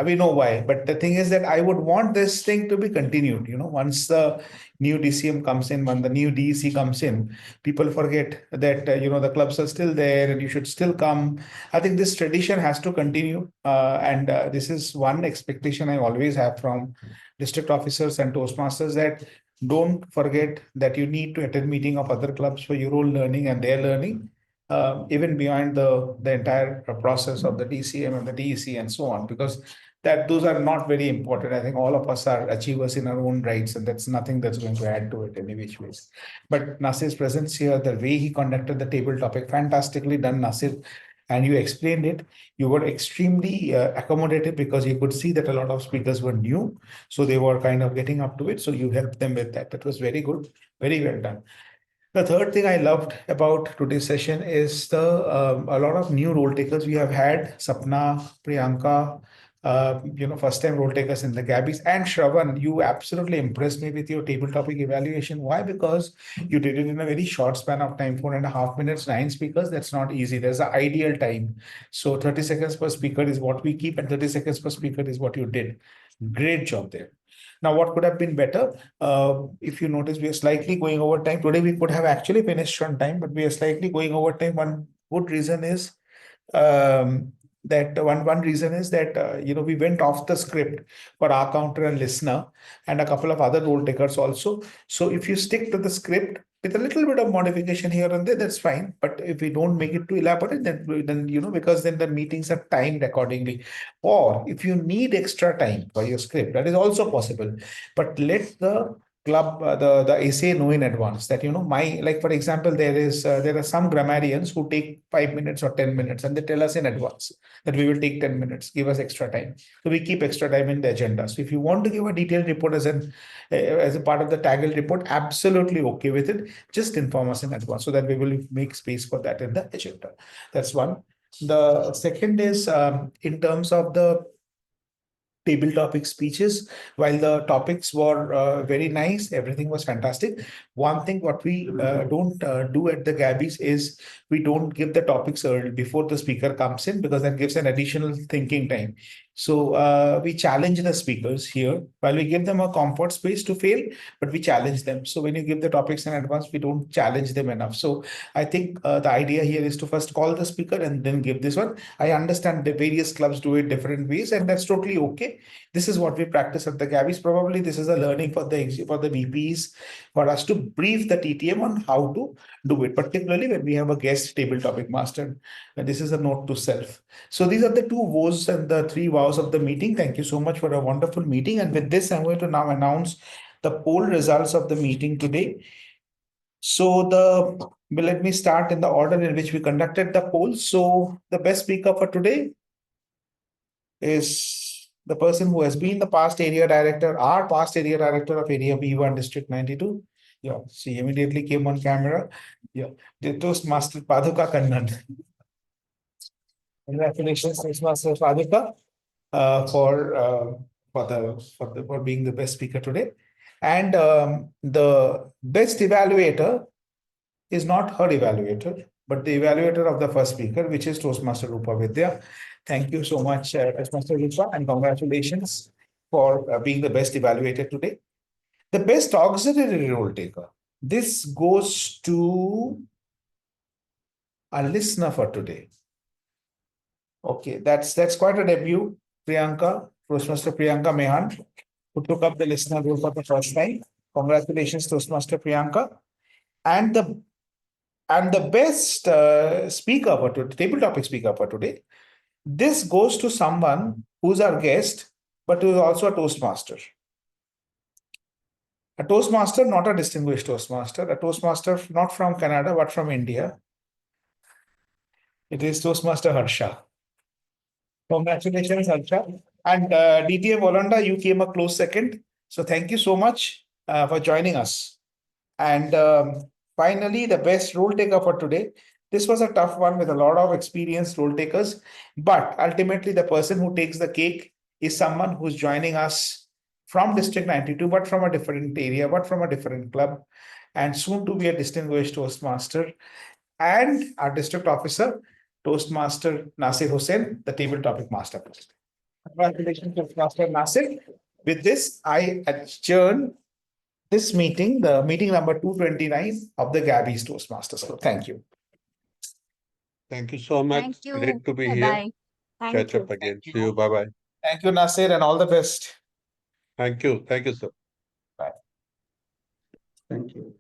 we know why. But the thing is that I would want this thing to be continued. Once the new DCM comes in, when the new DEC comes in, people forget that the clubs are still there and you should still come. I think this tradition has to continue, and this is one expectation I always have from district officers and Toastmasters, that don't forget that you need to attend meeting of other clubs for your own learning and their learning, even beyond the entire process of the DCM and the DEC and so on, because those are not very important. I think all of us are achievers in our own rights, and that's nothing that's going to add to it any which ways. But Nasir's presence here, the way he conducted the table topic, fantastically done, Nasir. And you explained it. You were extremely accommodative, because you could see that a lot of speakers were new, so they were kind of getting up to it. So you helped them with that. That was very good, very well done. The third thing I loved about today's session is a lot of new role takers. We have had Sapna, Priyanka, first time role takers in the Gabbys, and Sravan. You absolutely impressed me with your table topic evaluation. Why? Because you did it in a very short span of time, 4.5 minutes, 9 speakers. That's not easy. There's an ideal time. So 30 seconds per speaker is what we keep, and 30 seconds per speaker is what you did. Great job there. Now, what could have been better? If you notice, we are slightly going over time. Today, we could have actually finished on time, but we are slightly going over time. One good reason is one reason is that we went off the script for our counter and listener and a couple of other role takers also. So if you stick to the script with a little bit of modification here and there, that's fine. But if we don't make it too elaborate, then because then the meetings are timed accordingly. Or if you need extra time for your script, that is also possible. But let the club, the SA know in advance that, like, for example, there are some grammarians who take 5 minutes or 10 minutes, and they tell us in advance that we will take 10 minutes, give us extra time. So we keep extra time in the agenda. So if you want to give a detailed report as a part of the TAGL report, absolutely okay with it. Just inform us in advance so that we will make space for that in the agenda. That's one. The second is in terms of the table topic speeches. While the topics were very nice, everything was fantastic. One thing what we don't do at the Gabbys is we don't give the topics early before the speaker comes in, because that gives an additional thinking time. So we challenge the speakers here, while we give them a comfort space to fail, but we challenge them. So when you give the topics in advance, we don't challenge them enough. So I think the idea here is to first call the speaker and then give this one. I understand the various clubs do it different ways, and that's totally okay. This is what we practice at the Gabbys. Probably this is a learning for the VPs, for us to brief the TTM on how to do it, particularly when we have a guest table topic master. And this is a note to self. So these are the 2 woes and the 3 vows of the meeting. Thank you so much for a wonderful meeting. And with this, I'm going to now announce the poll results of the meeting today. So let me start in the order in which we conducted the poll. So the best speaker for today is the person who has been the past area director, our past area director of area B1 District 92. Yeah, she immediately came on camera. Yeah, the Toastmaster Paduka Kannan. Congratulations, Toastmaster Paduka, for being the best speaker today. And the best evaluator is not her evaluator, but the evaluator of the first speaker, which is Toastmaster Roopa Vidya. Thank you so much, Toastmaster Roopa, and congratulations. for being the best evaluator today. The best auxiliary role taker. This goes to a listener for today. Okay, that's quite a debut, Priyanka, Toastmaster Priyanka Mehan, who took up the listener role for the first time. Congratulations, Toastmaster Priyanka. And the best speaker for today, table topic speaker for today. This goes to someone who's our guest, but who is also a Toastmaster. A Toastmaster, not a distinguished Toastmaster, a Toastmaster not from Canada, but from India. It is Toastmaster Harsha. Congratulations, Harsha. And DTM Volanda, you came a close second. So thank you so much for joining us. And finally, the best role taker for today. This was a tough one with a lot of experienced role takers. But ultimately, the person who takes the cake is someone who's joining us from District 92, but from a different area, but from a different club, and soon to be a distinguished Toastmaster, and our district officer, Toastmaster Nasir Hussain, the table topic master. Congratulations, Toastmaster Nasir. With this, I adjourn this meeting, the meeting number 229 of the Gabbys Toastmasters. Thank you. Thank you so much. Thank you. Great to be Bye-bye. here. Thank Catch you. up again. See you. Bye bye. Thank you, Nasir, and all the best. Thank you. Thank you, sir. Bye. Thank you.